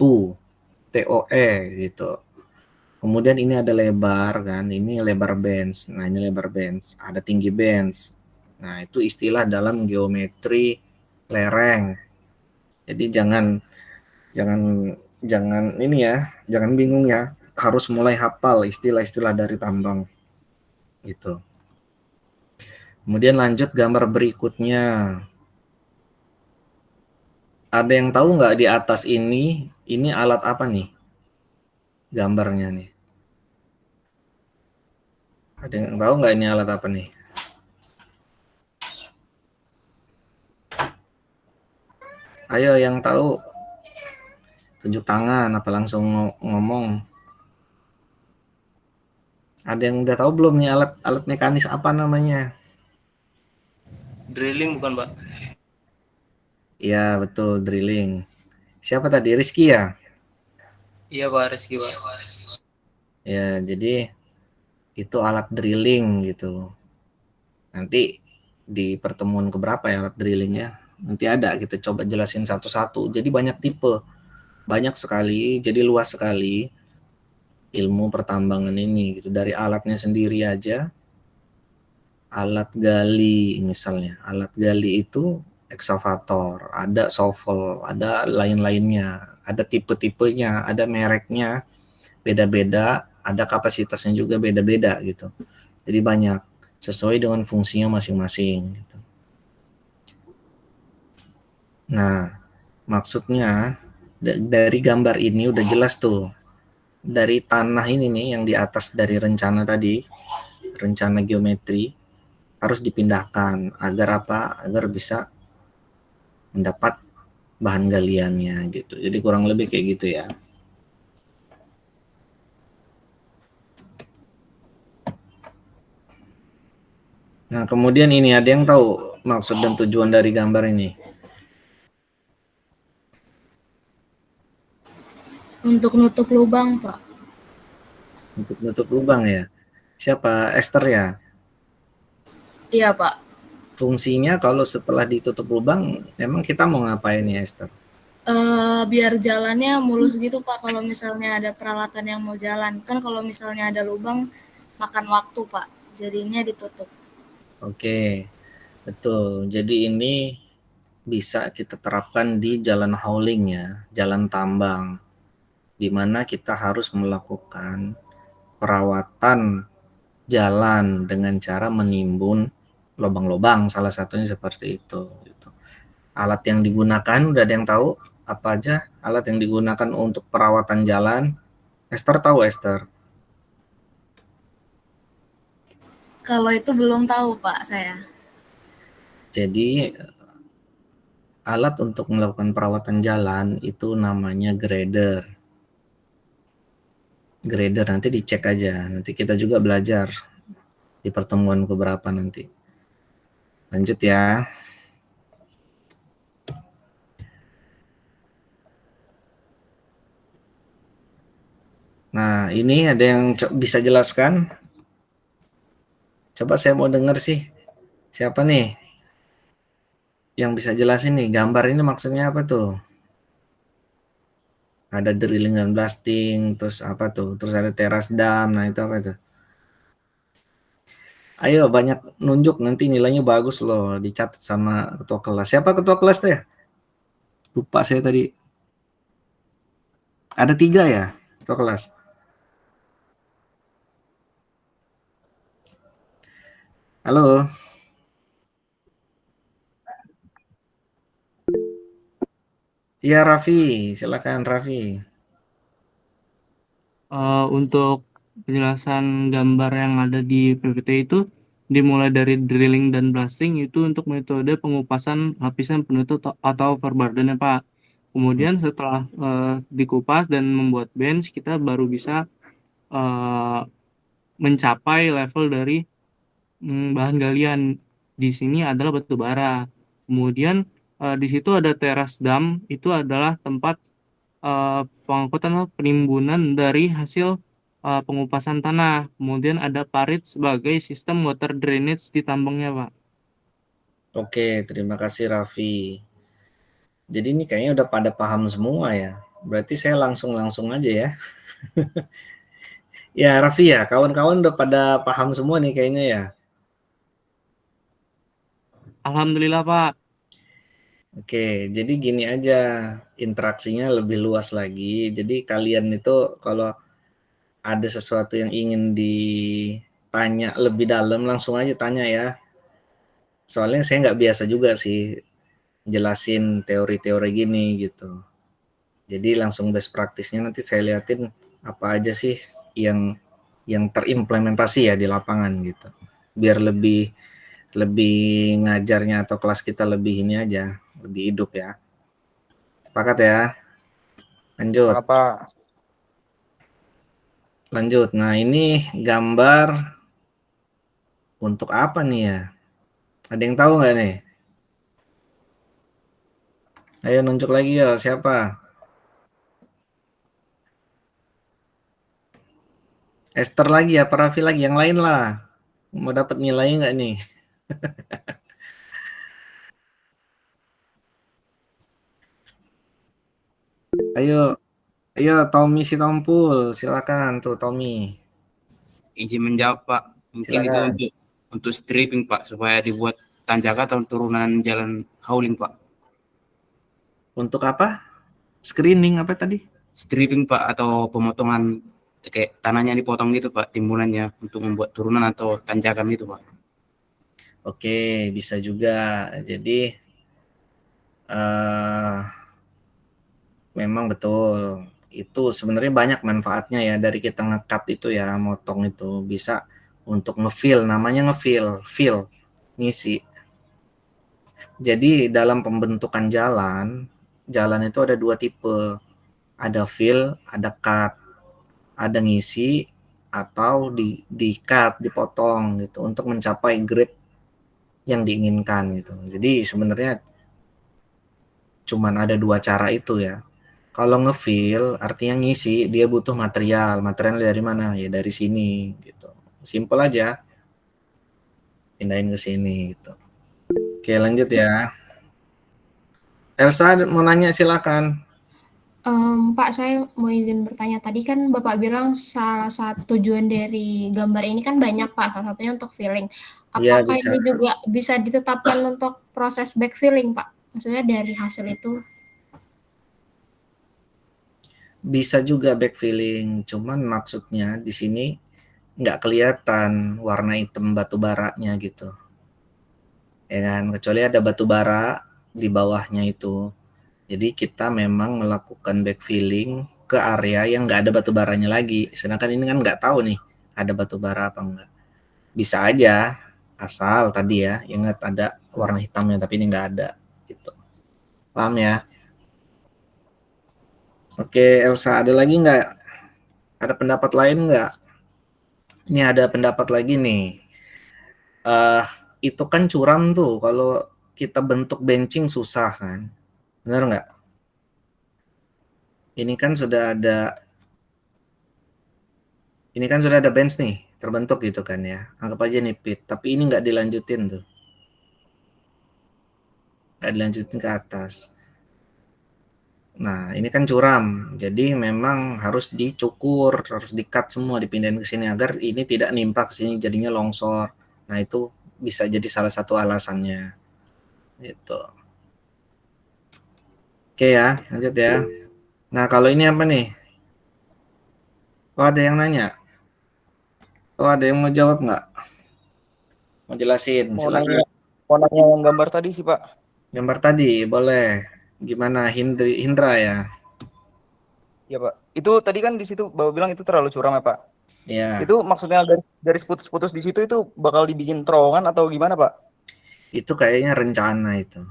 TOE gitu. Kemudian ini ada lebar kan, ini lebar bench. Nah, ini lebar bench. Ada tinggi bench. Nah, itu istilah dalam geometri lereng. Jadi jangan ini ya, jangan bingung ya. Harus mulai hafal istilah-istilah dari tambang. Gitu. Kemudian lanjut gambar berikutnya. Ada yang tahu nggak di atas ini alat apa nih? Gambarnya nih. Ada yang tahu nggak ini alat apa nih? Ayo yang tahu tunjuk tangan apa langsung ngomong. Ada yang udah tahu belum nih alat mekanis apa namanya? Drilling bukan, Pak? Iya, betul, drilling. Siapa tadi? Rizky ya? Iya, Pak Rizky, Pak. Ya, jadi itu alat drilling gitu. Nanti di pertemuan keberapa ya alat drillingnya? Nanti ada, kita coba jelasin satu-satu. Jadi banyak tipe, banyak sekali, jadi luas sekali ilmu pertambangan ini gitu. Dari alatnya sendiri aja, alat gali misalnya, alat gali itu ekskavator, ada shovel, ada lain-lainnya, ada tipe-tipenya, ada mereknya, beda-beda, ada kapasitasnya juga beda-beda gitu. Jadi banyak sesuai dengan fungsinya masing-masing. Gitu. Nah, maksudnya dari gambar ini udah jelas tuh. Dari tanah ini nih yang di atas dari rencana tadi, rencana geometri harus dipindahkan agar apa? Agar bisa mendapat bahan galiannya gitu. Jadi kurang lebih kayak gitu ya. Nah, kemudian ini ada yang tahu maksud dan tujuan dari gambar ini? Untuk nutup lubang, Pak. Untuk nutup lubang ya. Siapa? Esther ya? Iya, Pak. Fungsinya kalau setelah ditutup lubang, emang kita mau ngapain ya, Esther? Biar jalannya mulus gitu, Pak, kalau misalnya ada peralatan yang mau jalan. Kan kalau misalnya ada lubang, makan waktu, Pak. Jadinya ditutup. Oke, betul. Jadi ini bisa kita terapkan di jalan hauling ya, jalan tambang, di mana kita harus melakukan perawatan jalan dengan cara menimbun lubang-lubang, salah satunya seperti itu. Gitu. Alat yang digunakan, udah ada yang tahu apa aja alat yang digunakan untuk perawatan jalan? Esther tahu, Esther? Kalau itu belum tahu, Pak, saya. Jadi alat untuk melakukan perawatan jalan itu namanya grader. Grader nanti dicek aja. Nanti kita juga belajar di pertemuan keberapa nanti. Lanjut ya. Nah, ini ada yang bisa jelaskan? Coba saya mau dengar sih. Siapa nih yang bisa jelasin nih? Gambar ini maksudnya apa tuh? Ada drilling dan blasting, terus apa tuh? Terus ada teras dam. Nah, itu apa itu? Ayo banyak nunjuk, nanti nilainya bagus loh, dicatat sama ketua kelas. Siapa ketua kelas tuh ya? Lupa saya tadi. Ada 3 ya ketua kelas? Halo? Iya Raffi, silakan Raffi. Untuk penjelasan gambar yang ada di PPT itu dimulai dari drilling dan blasting itu untuk metode pengupasan lapisan penutup atau overburden ya Pak. Kemudian setelah dikupas dan membuat bench, kita baru bisa eh, mencapai level dari bahan galian. Di sini adalah batu bara. Kemudian di situ ada teras dam, itu adalah tempat pengangkutan atau penimbunan dari hasil pengupasan tanah. Kemudian ada parit sebagai sistem water drainage di tambangnya, Pak. Oke, terima kasih Raffi. Jadi ini kayaknya udah pada paham semua ya. Berarti saya langsung aja ya. Ya Raffi ya, kawan-kawan udah pada paham semua nih kayaknya ya. Alhamdulillah, Pak. Oke, jadi gini aja, interaksinya lebih luas lagi. Jadi kalian itu kalau ada sesuatu yang ingin ditanya lebih dalam, langsung aja tanya ya. Soalnya saya nggak biasa juga sih jelasin teori-teori gini gitu. Jadi langsung best praktisnya nanti saya liatin apa aja sih yang terimplementasi ya di lapangan gitu. Biar lebih ngajarnya atau kelas kita lebih ini aja, lebih hidup ya. Sepakat ya? Lanjut. Pak. Lanjut. Nah, ini gambar untuk apa nih ya? Ada yang tahu nggak nih? Ayo nunjuk lagi ya, siapa? Esther lagi, apa Raffi lagi? Yang lain lah. Mau dapat nilai nggak nih? Ayo, Tommy si Tompul, silakan tuh Tommy. Izin menjawab Pak, mungkin Silakan. itu untuk stripping Pak, supaya dibuat tanjakan atau turunan jalan hauling Pak. Untuk apa? Screening apa tadi? Stripping Pak, atau pemotongan kayak tanahnya dipotong gitu Pak, timbunannya untuk membuat turunan atau tanjakan itu Pak. Oke, bisa juga. Jadi memang betul. Itu sebenarnya banyak manfaatnya ya dari kita ngekat itu ya, motong itu bisa untuk ngefill, namanya fill, ngisi. Jadi dalam pembentukan jalan itu ada 2 tipe. Ada fill, ada cut. Ada ngisi atau di cut, dipotong gitu untuk mencapai grade yang diinginkan gitu. Jadi sebenarnya cuman ada 2 cara itu ya. Kalau ngefill artinya ngisi, dia butuh material. Material dari mana? Ya dari sini gitu. Simple aja. Pindahin ke sini gitu. Oke, lanjut ya. Elsa mau nanya silakan. Pak, saya mau izin bertanya. Tadi kan Bapak bilang salah satu tujuan dari gambar ini kan banyak, Pak. Salah satunya untuk filling. Iya, Apakah bisa. ini juga bisa ditetapkan untuk proses backfilling, Pak? Maksudnya dari hasil itu? Bisa juga backfilling, cuman maksudnya di sini nggak kelihatan warna hitam batu baranya gitu. Ya kan, kecuali ada batu bara di bawahnya itu. Jadi kita memang melakukan backfilling ke area yang nggak ada batu baranya lagi. Sedangkan ini kan nggak tahu nih ada batu bara apa enggak. Bisa aja, asal tadi ya ingat ada warna hitamnya tapi ini nggak ada gitu. Paham ya? Oke, Elsa, ada lagi nggak? Ada pendapat lain nggak? Ini ada pendapat lagi nih. eh itu kan curam tuh kalau kita bentuk benching susah kan, benar nggak? Ini kan sudah ada, ini kan sudah ada bench nih terbentuk gitu kan ya. Anggap aja nih pit, tapi ini nggak dilanjutin tuh, nggak dilanjutin ke atas. Nah ini kan curam, jadi memang harus dicukur, harus di-cut semua, dipindahin ke sini agar ini tidak nimpa ke sini jadinya longsor. Nah itu bisa jadi salah satu alasannya. Gitu. Oke ya, lanjut ya. Nah kalau ini apa nih? Oh ada yang nanya? Oh ada yang mau jawab nggak? Mau jelasin? Mau Silakan. nanya, mau nanya yang gambar tadi sih Pak. Gambar tadi boleh. Gimana Hindra ya? Ya Pak. Itu tadi kan di situ Bapak bilang itu terlalu curam ya Pak. Ya. Itu maksudnya garis putus-putus di situ itu bakal dibikin terowongan atau gimana Pak? Itu kayaknya rencana itu.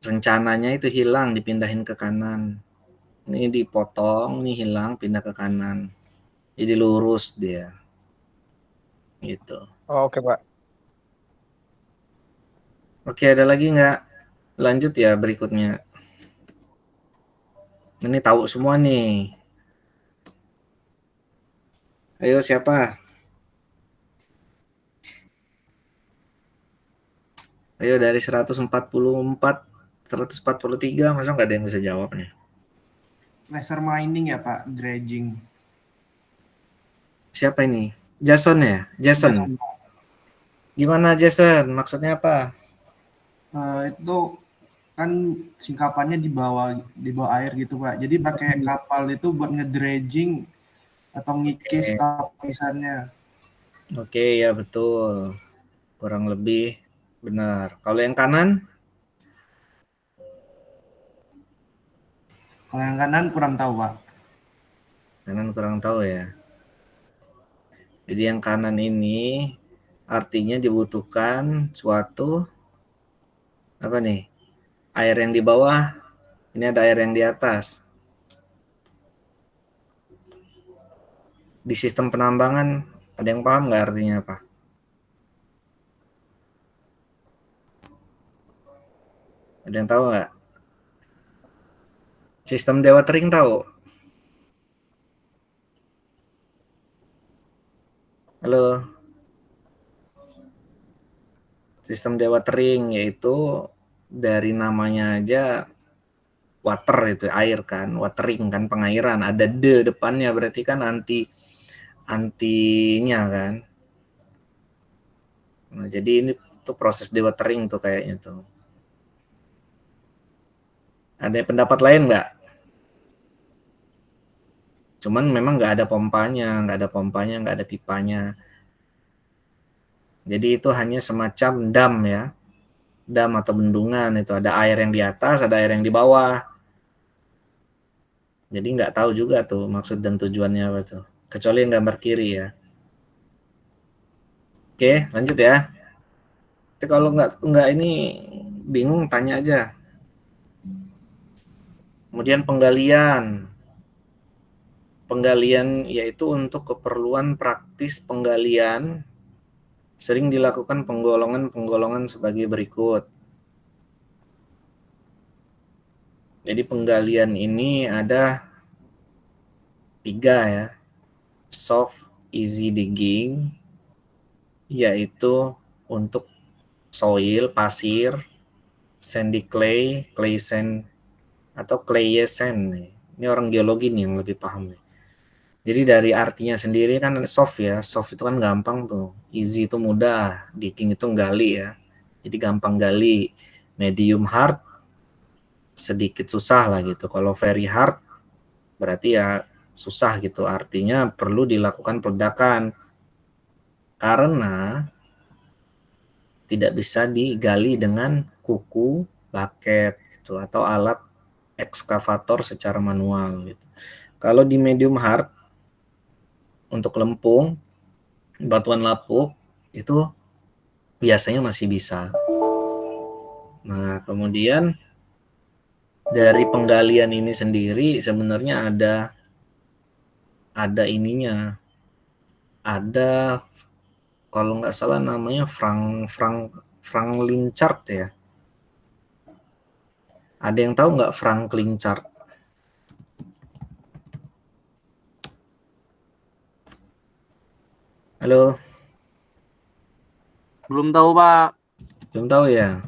Rencananya itu hilang dipindahin ke kanan. Ini dipotong, ini hilang pindah ke kanan. Jadi lurus dia. Gitu. Oh, oke Pak. Oke, ada lagi nggak? Lanjut ya berikutnya. Ini tahu semua nih. Ayo siapa? Ayo dari 144, 143, masa nggak ada yang bisa jawab nih? Laser mining ya Pak, dredging. Siapa ini? Jason ya? Jason. Gimana Jason? Maksudnya apa? Itu kan singkapannya di bawah air gitu Pak. Jadi pakai kapal itu buat ngedredging atau ngikis lapisannya. Oke, ya betul. Kurang lebih benar. Kalau yang kanan? Kalau yang kanan kurang tahu Pak. Kanan kurang tahu ya. Jadi yang kanan ini artinya dibutuhkan suatu apa nih? Air yang di bawah, ini ada air yang di atas. Di sistem penambangan ada yang paham nggak artinya apa? Ada yang tahu nggak? Sistem Dewa Tering tahu? Halo? Sistem Dewa Tering yaitu dari namanya aja water itu air kan, watering kan pengairan, ada de depannya berarti kan antinya kan. Nah, jadi ini tuh proses dewatering tuh kayaknya tuh. Ada pendapat lain nggak? Cuman memang nggak ada pompanya, nggak ada pipanya. Jadi itu hanya semacam dam ya, dam atau bendungan itu ada air yang di atas, ada air yang di bawah. Jadi nggak tahu juga tuh maksud dan tujuannya apa tuh. Kecuali yang gambar kiri ya. Oke, lanjut ya. Tapi kalau nggak ini bingung tanya aja. Kemudian penggalian. Penggalian yaitu untuk keperluan praktis penggalian sering dilakukan penggolongan sebagai berikut. Jadi penggalian ini ada 3 ya. Soft easy digging yaitu untuk soil, pasir, sandy clay, clay sand atau Clayesen nih. Ini orang geologi nih yang lebih paham nih. Jadi dari artinya sendiri kan soft ya, soft itu kan gampang tuh, easy itu mudah, digging itu gali ya, jadi gampang gali. Medium hard sedikit susah lah gitu. Kalau very hard berarti ya susah gitu, artinya perlu dilakukan peledakan karena tidak bisa digali dengan kuku, bucket gitu atau alat ekskavator secara manual gitu. Kalau di medium hard untuk lempung, batuan lapuk itu biasanya masih bisa. Nah, kemudian dari penggalian ini sendiri sebenarnya ada ininya. Ada kalau nggak salah namanya Franklin chart ya. Ada yang tahu nggak Franklin chart? Halo, Belum tahu, Pak. belum tahu ya?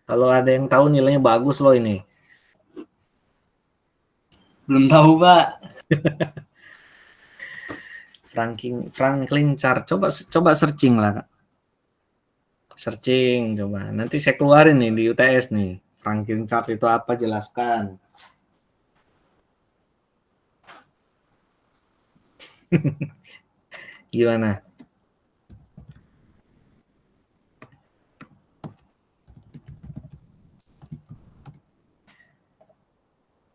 Kalau ada yang tahu nilainya bagus loh ini. Belum tahu, Pak. Franklin chart. Coba searching lah, Kak. Searching coba. Nanti saya keluarin nih di UTS nih. Franklin chart itu apa, jelaskan. Gimana?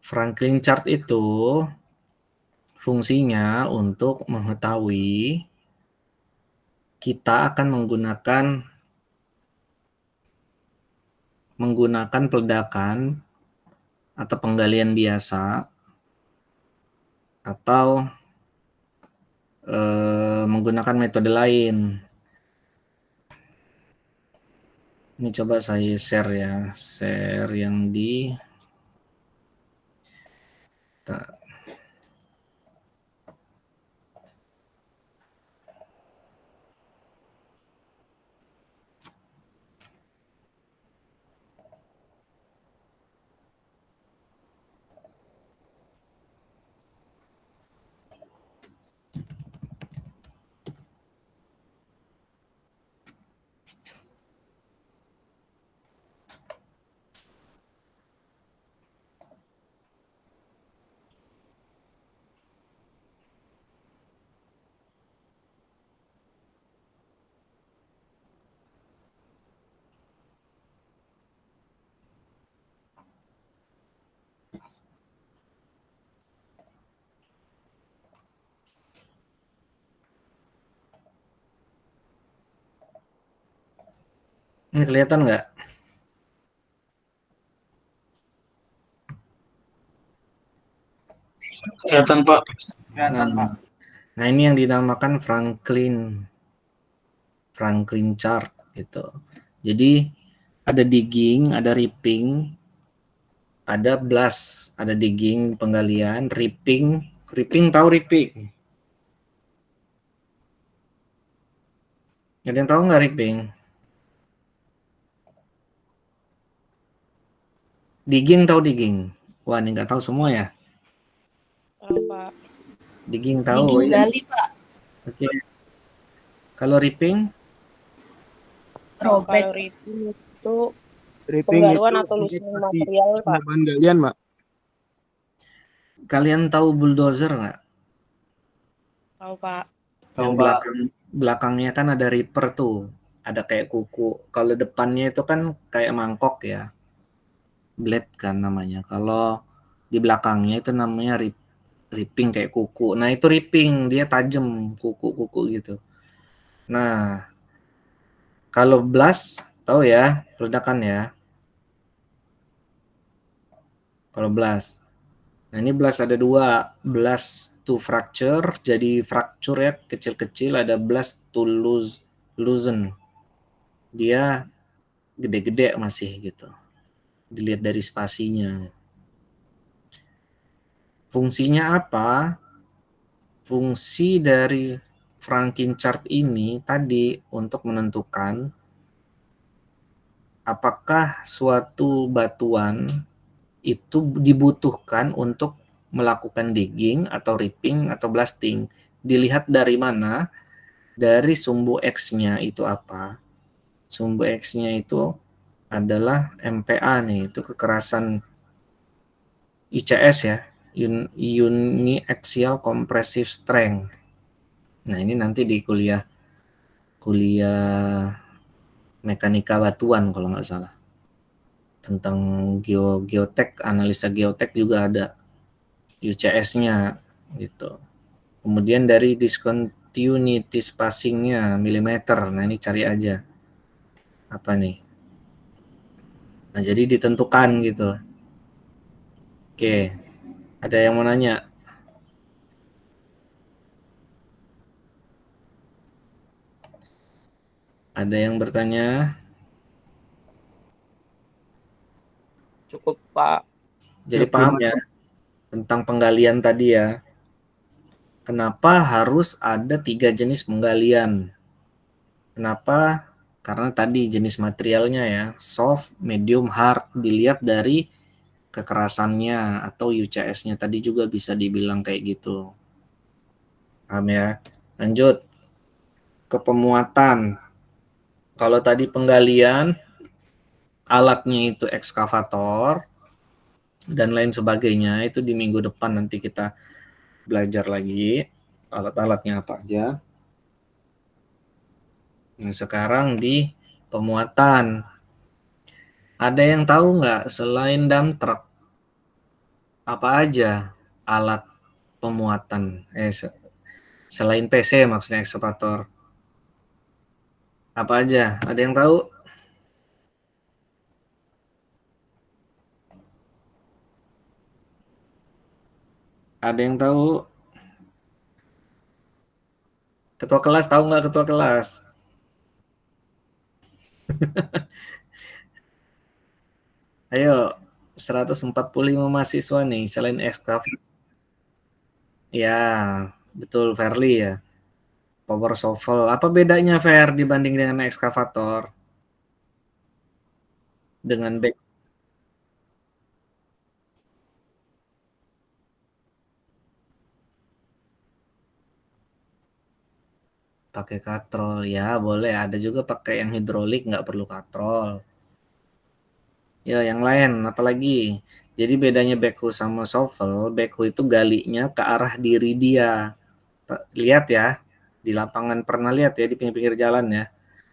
Franklin chart itu fungsinya untuk mengetahui kita akan menggunakan peledakan atau penggalian biasa atau menggunakan metode lain. Ini coba saya share ya, share yang di ini kelihatan nggak? Kelihatan, Pak. Kelihatan, Pak. Nah, ini yang dinamakan Franklin chart gitu. Jadi ada digging, ada ripping, ada blast, ada digging penggalian, ripping tahu ripping? Ada yang tahu nggak ripping? Digging tahu digging? Wah, ini nggak tahu semua ya. Pak. Digging tahu Digging ya? gali, Pak. Oke. Kalau ripping? Kalau Robek. ripping itu Ripping penggaluan itu atau loosening seperti material, Pak. penambahan galian, Pak. Kalian tahu bulldozer nggak? Tahu, Pak. Yang belakangnya kan ada ripper tuh, ada kayak kuku. Kalau depannya itu kan kayak mangkok ya, blade kan namanya. Kalau di belakangnya itu namanya ripping kayak kuku. Nah itu ripping, dia tajam kuku-kuku gitu. Nah kalau blast tahu ya, peledakan ya. Kalau blast, nah ini blast ada dua, blast to fracture, jadi fracture ya kecil-kecil, ada blast to loosen, dia gede-gede masih gitu, dilihat dari spasinya. Fungsinya apa? Fungsi dari Franklin chart ini tadi untuk menentukan apakah suatu batuan itu dibutuhkan untuk melakukan digging atau ripping atau blasting. Dilihat dari mana? Dari sumbu X-nya itu apa? Sumbu X-nya itu adalah MPa nih, itu kekerasan ICS ya, Uniaxial Compressive Strength. Nah, ini nanti di kuliah mekanika batuan kalau nggak salah. Tentang geotek, analisa geotek juga ada UCS-nya gitu. Kemudian dari discontinuity spacing-nya milimeter. Nah, ini cari aja. Apa nih? Nah, jadi ditentukan gitu. Oke. Ada yang mau nanya? Ada yang bertanya? Cukup, Pak. Jadi paham ya tentang penggalian tadi ya. Kenapa harus ada 3 jenis penggalian? Kenapa? Karena tadi jenis materialnya ya, soft, medium, hard. Dilihat dari kekerasannya atau UCS-nya tadi juga bisa dibilang kayak gitu. Paham ya? Lanjut ke pemuatan. Kalau tadi penggalian, alatnya itu ekskavator dan lain sebagainya, itu di minggu depan nanti kita belajar lagi alat-alatnya apa aja. Nah, sekarang di pemuatan. Ada yang tahu nggak selain dump truck, apa aja alat pemuatan? Selain PC maksudnya ekskavator. Apa aja? Ada yang tahu? Ada yang tahu? Ketua kelas tahu nggak ketua kelas? Ayo, 145 mahasiswa nih selain ekskavator. Ya, betul Verly ya. Power shovel. Apa bedanya Ver dibanding dengan ekskavator? Dengan back pakai katrol ya, boleh. Ada juga pakai yang hidrolik nggak perlu katrol. Ya, yang lain apalagi? Jadi bedanya backhoe sama shovel, backhoe itu galinya ke arah diri dia. Lihat ya, di lapangan pernah lihat ya di pinggir-pinggir jalan ya.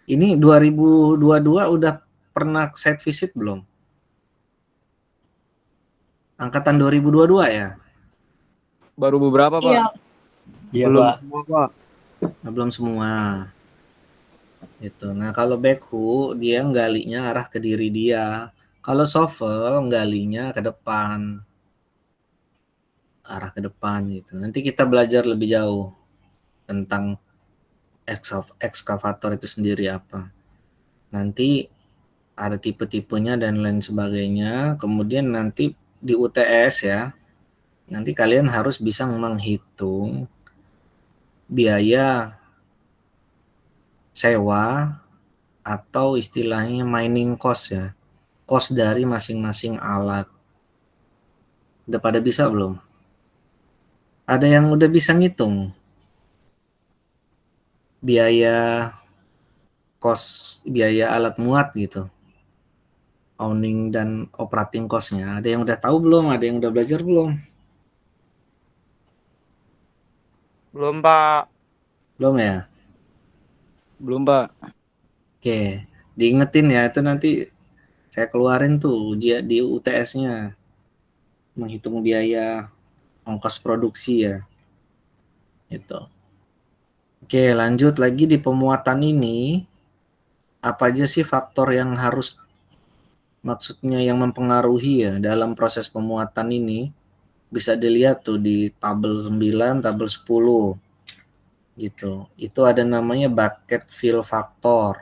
Ini 2022 udah pernah site visit belum? Angkatan 2022 ya? Baru beberapa, Pak. Iya. Iya, Belum Pak. semua, Pak. Nah, belum semua. Itu. Nah, kalau backhoe dia galinya arah ke diri dia. Kalau shovel galinya ke depan. Arah ke depan gitu. Nanti kita belajar lebih jauh tentang ekskavator itu sendiri apa. Nanti ada tipe-tipenya dan lain sebagainya. Kemudian nanti di UTS ya, nanti kalian harus bisa menghitung biaya sewa atau istilahnya mining cost ya. Cost dari masing-masing alat. Udah pada bisa belum? Ada yang udah bisa ngitung biaya alat muat gitu, owning dan operating cost-nya. Ada yang udah tahu belum? Ada yang udah belajar belum? Belum, Pak. Belum ya? Belum, Pak. Oke, diingetin ya, itu nanti saya keluarin tuh di UTS-nya, menghitung biaya ongkos produksi ya. Gitu. Oke, lanjut lagi di pemuatan ini, apa aja sih faktor yang harus, maksudnya yang mempengaruhi ya dalam proses pemuatan ini? Bisa dilihat tuh di tabel 9, tabel 10 gitu. Itu ada namanya bucket fill factor.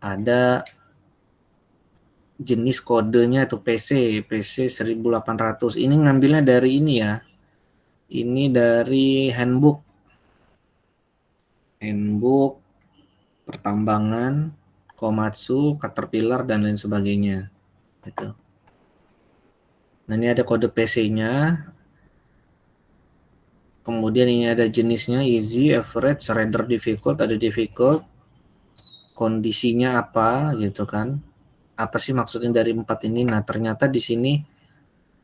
Ada jenis kodenya itu PC 1800. Ini ngambilnya dari ini ya. Ini dari handbook pertambangan, Komatsu, Caterpillar dan lain sebagainya. Gitu. Nah, ini ada kode PC-nya. Kemudian ini ada jenisnya, easy, average, rather difficult, ada difficult. Kondisinya apa gitu kan. Apa sih maksudnya dari 4 ini? Nah, ternyata di sini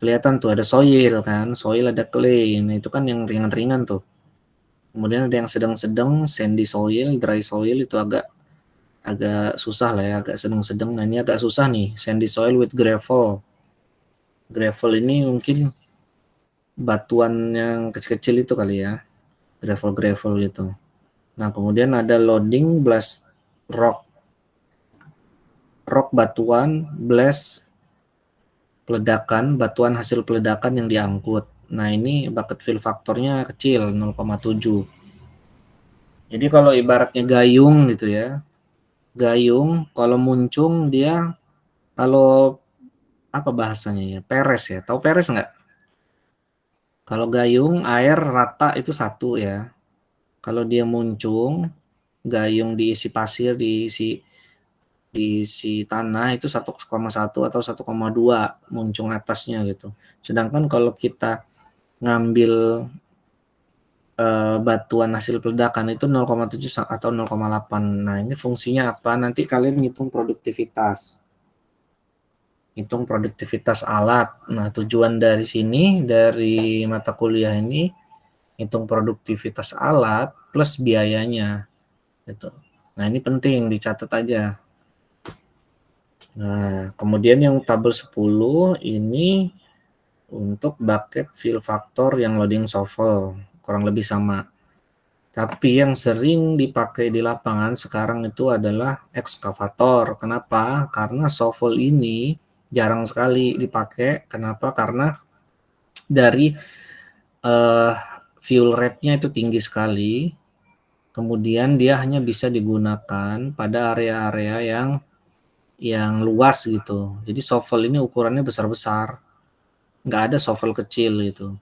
kelihatan tuh ada soil kan, soil ada clay. Nah, itu kan yang ringan-ringan tuh. Kemudian ada yang sedang-sedang, sandy soil, dry soil itu agak susah lah ya, agak sedang-sedang. Nah, ini agak susah nih, sandy soil with gravel. Gravel ini mungkin batuan yang kecil-kecil itu kali ya, gravel gitu. Nah, kemudian ada loading blast rock batuan, blast peledakan, batuan hasil peledakan yang diangkut. Nah, ini bucket fill faktornya kecil, 0,7. Jadi kalau ibaratnya gayung gitu ya, gayung kalau muncung dia, kalau apa bahasanya ya, peres ya, tahu peres nggak? Kalau gayung air rata itu 1 ya, kalau dia muncung, gayung diisi pasir, diisi tanah itu 1,1 atau 1,2 muncung atasnya gitu. Sedangkan kalau kita ngambil batuan hasil peledakan itu 0,7 atau 0,8. Nah, ini fungsinya apa? Nanti kalian hitung produktivitas. Hitung produktivitas alat. Nah, tujuan dari sini, dari mata kuliah ini, hitung produktivitas alat plus biayanya. Gitu. Nah, ini penting, dicatat aja. Nah, kemudian yang tabel 10 ini untuk bucket fill factor yang loading shovel, kurang lebih sama. Tapi yang sering dipakai di lapangan sekarang itu adalah ekskavator. Kenapa? Karena shovel ini jarang sekali dipakai. Kenapa? Karena dari fuel rate-nya itu tinggi sekali. Kemudian dia hanya bisa digunakan pada area-area yang luas gitu. Jadi shovel ini ukurannya besar-besar. Nggak ada shovel kecil gitu.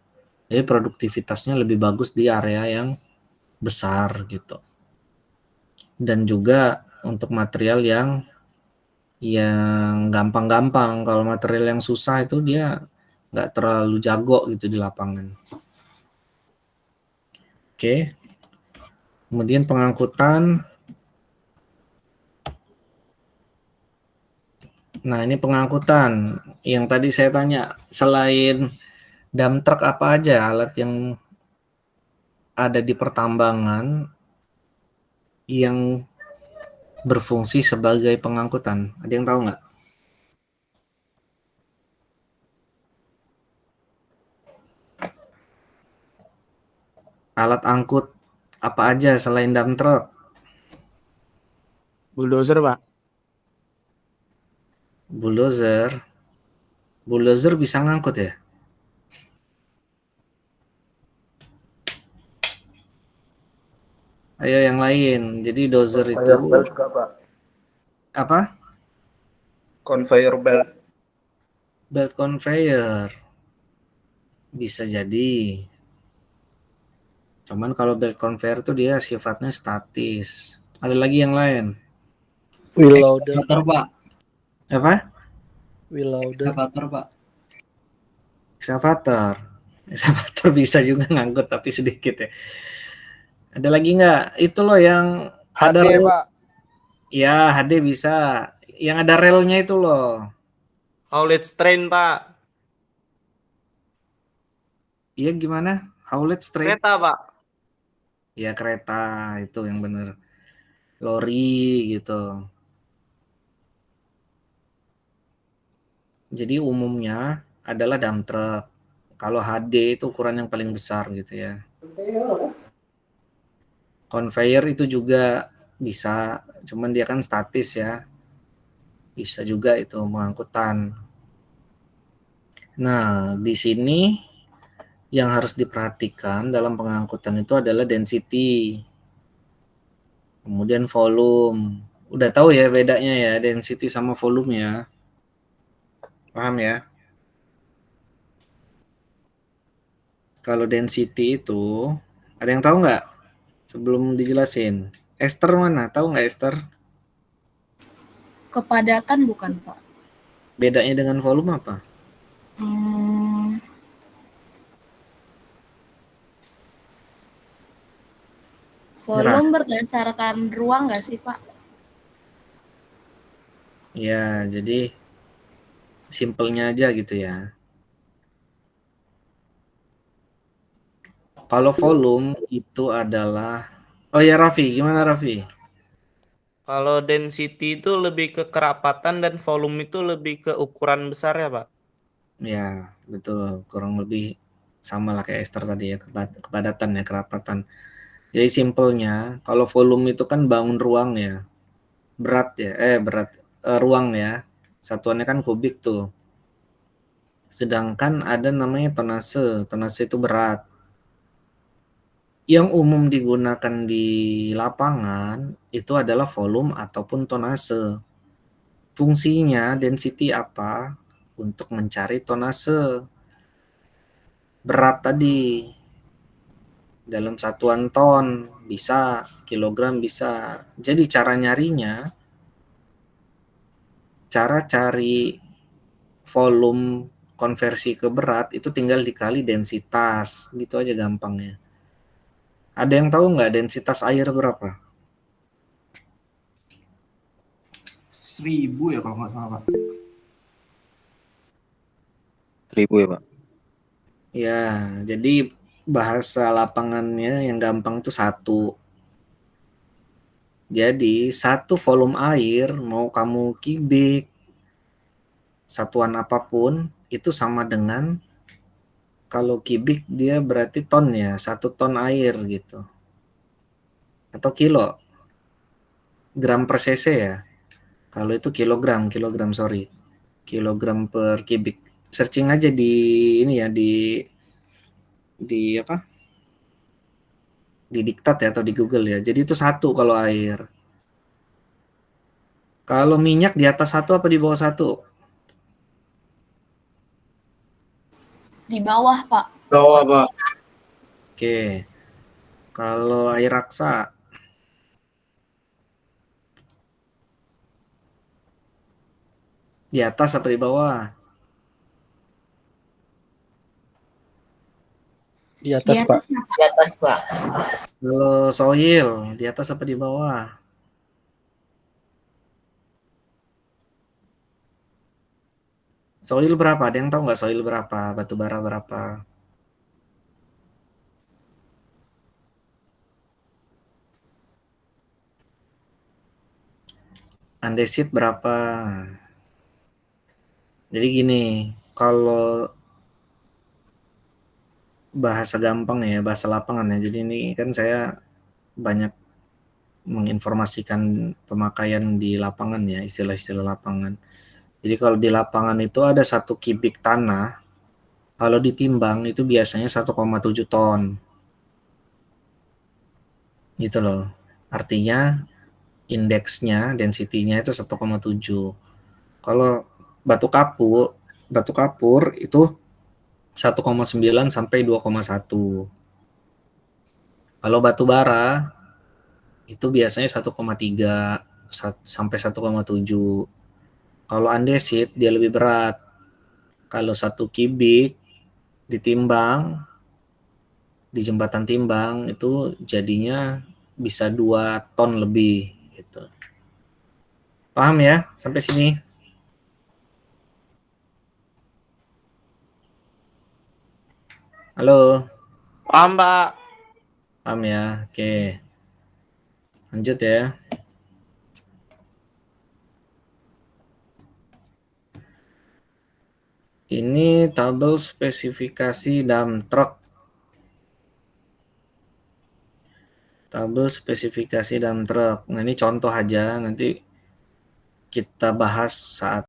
Jadi produktivitasnya lebih bagus di area yang besar gitu. Dan juga untuk material yang gampang-gampang. Kalau material yang susah itu dia nggak terlalu jago gitu di lapangan. Oke. Kemudian pengangkutan. Nah, ini pengangkutan. Yang tadi saya tanya, selain dump truck apa aja alat yang ada di pertambangan yang berfungsi sebagai pengangkutan? Ada yang tahu nggak? Alat angkut apa aja selain dump truck? Bulldozer, Pak. Bulldozer bisa ngangkut ya? Ayo yang lain. Jadi dozer itu belt juga, Pak. apa? Conveyor belt. Belt conveyor. Bisa jadi. Cuman kalau belt conveyor tuh dia sifatnya statis. Ada lagi yang lain? Wheel loader, Pak. Apa? wheel loader. Excavator, Pak. Excavator. Excavator bisa juga ngangkut tapi sedikit ya. Ada lagi nggak? Itu loh yang ada HD, rel. Pak. Ya, HD bisa. Yang ada relnya itu loh. Haulage train, Pak. Iya gimana? Haulage train? Kereta, Pak. Ya kereta itu yang bener. Lori gitu. Jadi umumnya adalah dump truck. Kalau HD itu ukuran yang paling besar gitu ya. Conveyor itu juga bisa, cuman dia kan statis ya. Bisa juga itu pengangkutan. Nah, di sini yang harus diperhatikan dalam pengangkutan itu adalah density. Kemudian volume. Udah tahu ya bedanya ya, density sama volume ya. Paham ya? Kalau density itu, ada yang tahu nggak? Sebelum dijelasin. Esther mana? Tahu nggak Esther? Kepadatan bukan, Pak? Bedanya dengan volume apa? Hmm, Nyerah. volume berdasarkan ruang nggak sih, Pak? Ya, jadi simpelnya aja gitu ya. Kalau volume itu adalah, oh ya Raffi, gimana Raffi? Kalau density itu lebih ke kerapatan dan volume itu lebih ke ukuran besar ya, Pak? Ya, betul. Kurang lebih sama lah kayak Esther tadi ya, kepadatan ya, kerapatan. Jadi simpelnya, kalau volume itu kan bangun ruang ya, berat ya, ruang ya. Satuannya kan kubik tuh. Sedangkan ada namanya tonase. Tonase itu berat. Yang umum digunakan di lapangan itu adalah volume ataupun tonase. Fungsinya density apa? Untuk mencari tonase berat tadi dalam satuan ton bisa, kilogram bisa. Jadi cara nyarinya, cara cari volume konversi ke berat itu tinggal dikali densitas, gitu aja gampangnya. Ada yang tahu nggak densitas air berapa? 1000 ya kalau nggak salah, Pak. 1000 ya, Pak. Ya, jadi bahasa lapangannya yang gampang itu satu. Jadi satu volume air mau kamu kubik satuan apapun itu sama dengan, kalau kubik dia berarti ton ya, 1 ton air gitu. Atau kilo, gram per cc ya. Kalau itu kilogram sorry. Kilogram per kubik. Searching aja di ini ya, di apa? Di diktat ya atau di Google ya. Jadi itu satu kalau air. Kalau minyak di atas satu apa di bawah satu? Di bawah, Pak. Bawah, Pak. Oke. Kalau air raksa di atas apa di bawah? Di atas, Pak. Di atas, Pak. Kalau soil di atas apa di bawah? Soil berapa? Ada yang tahu nggak soil berapa? Batu bara berapa? Andesit berapa? Jadi gini, kalau bahasa gampang ya, bahasa lapangan ya. Jadi ini kan saya banyak menginformasikan pemakaian di lapangan ya, istilah-istilah lapangan. Jadi kalau di lapangan itu ada 1 kubik tanah, kalau ditimbang itu biasanya 1,7 ton. Gitu loh. Artinya indeksnya, density-nya itu 1,7. Kalau batu kapur itu 1,9 sampai 2,1. Kalau batu bara itu biasanya 1,3 sampai 1,7. Kalau andesit dia lebih berat. Kalau 1 kubik ditimbang di jembatan timbang itu jadinya bisa 2 ton lebih gitu. Paham ya sampai sini? Halo. Paham, Pak. Paham ya? Oke. Lanjut ya. Ini tabel spesifikasi dump truck. Tabel spesifikasi dump truck. Nah, ini contoh aja, nanti kita bahas saat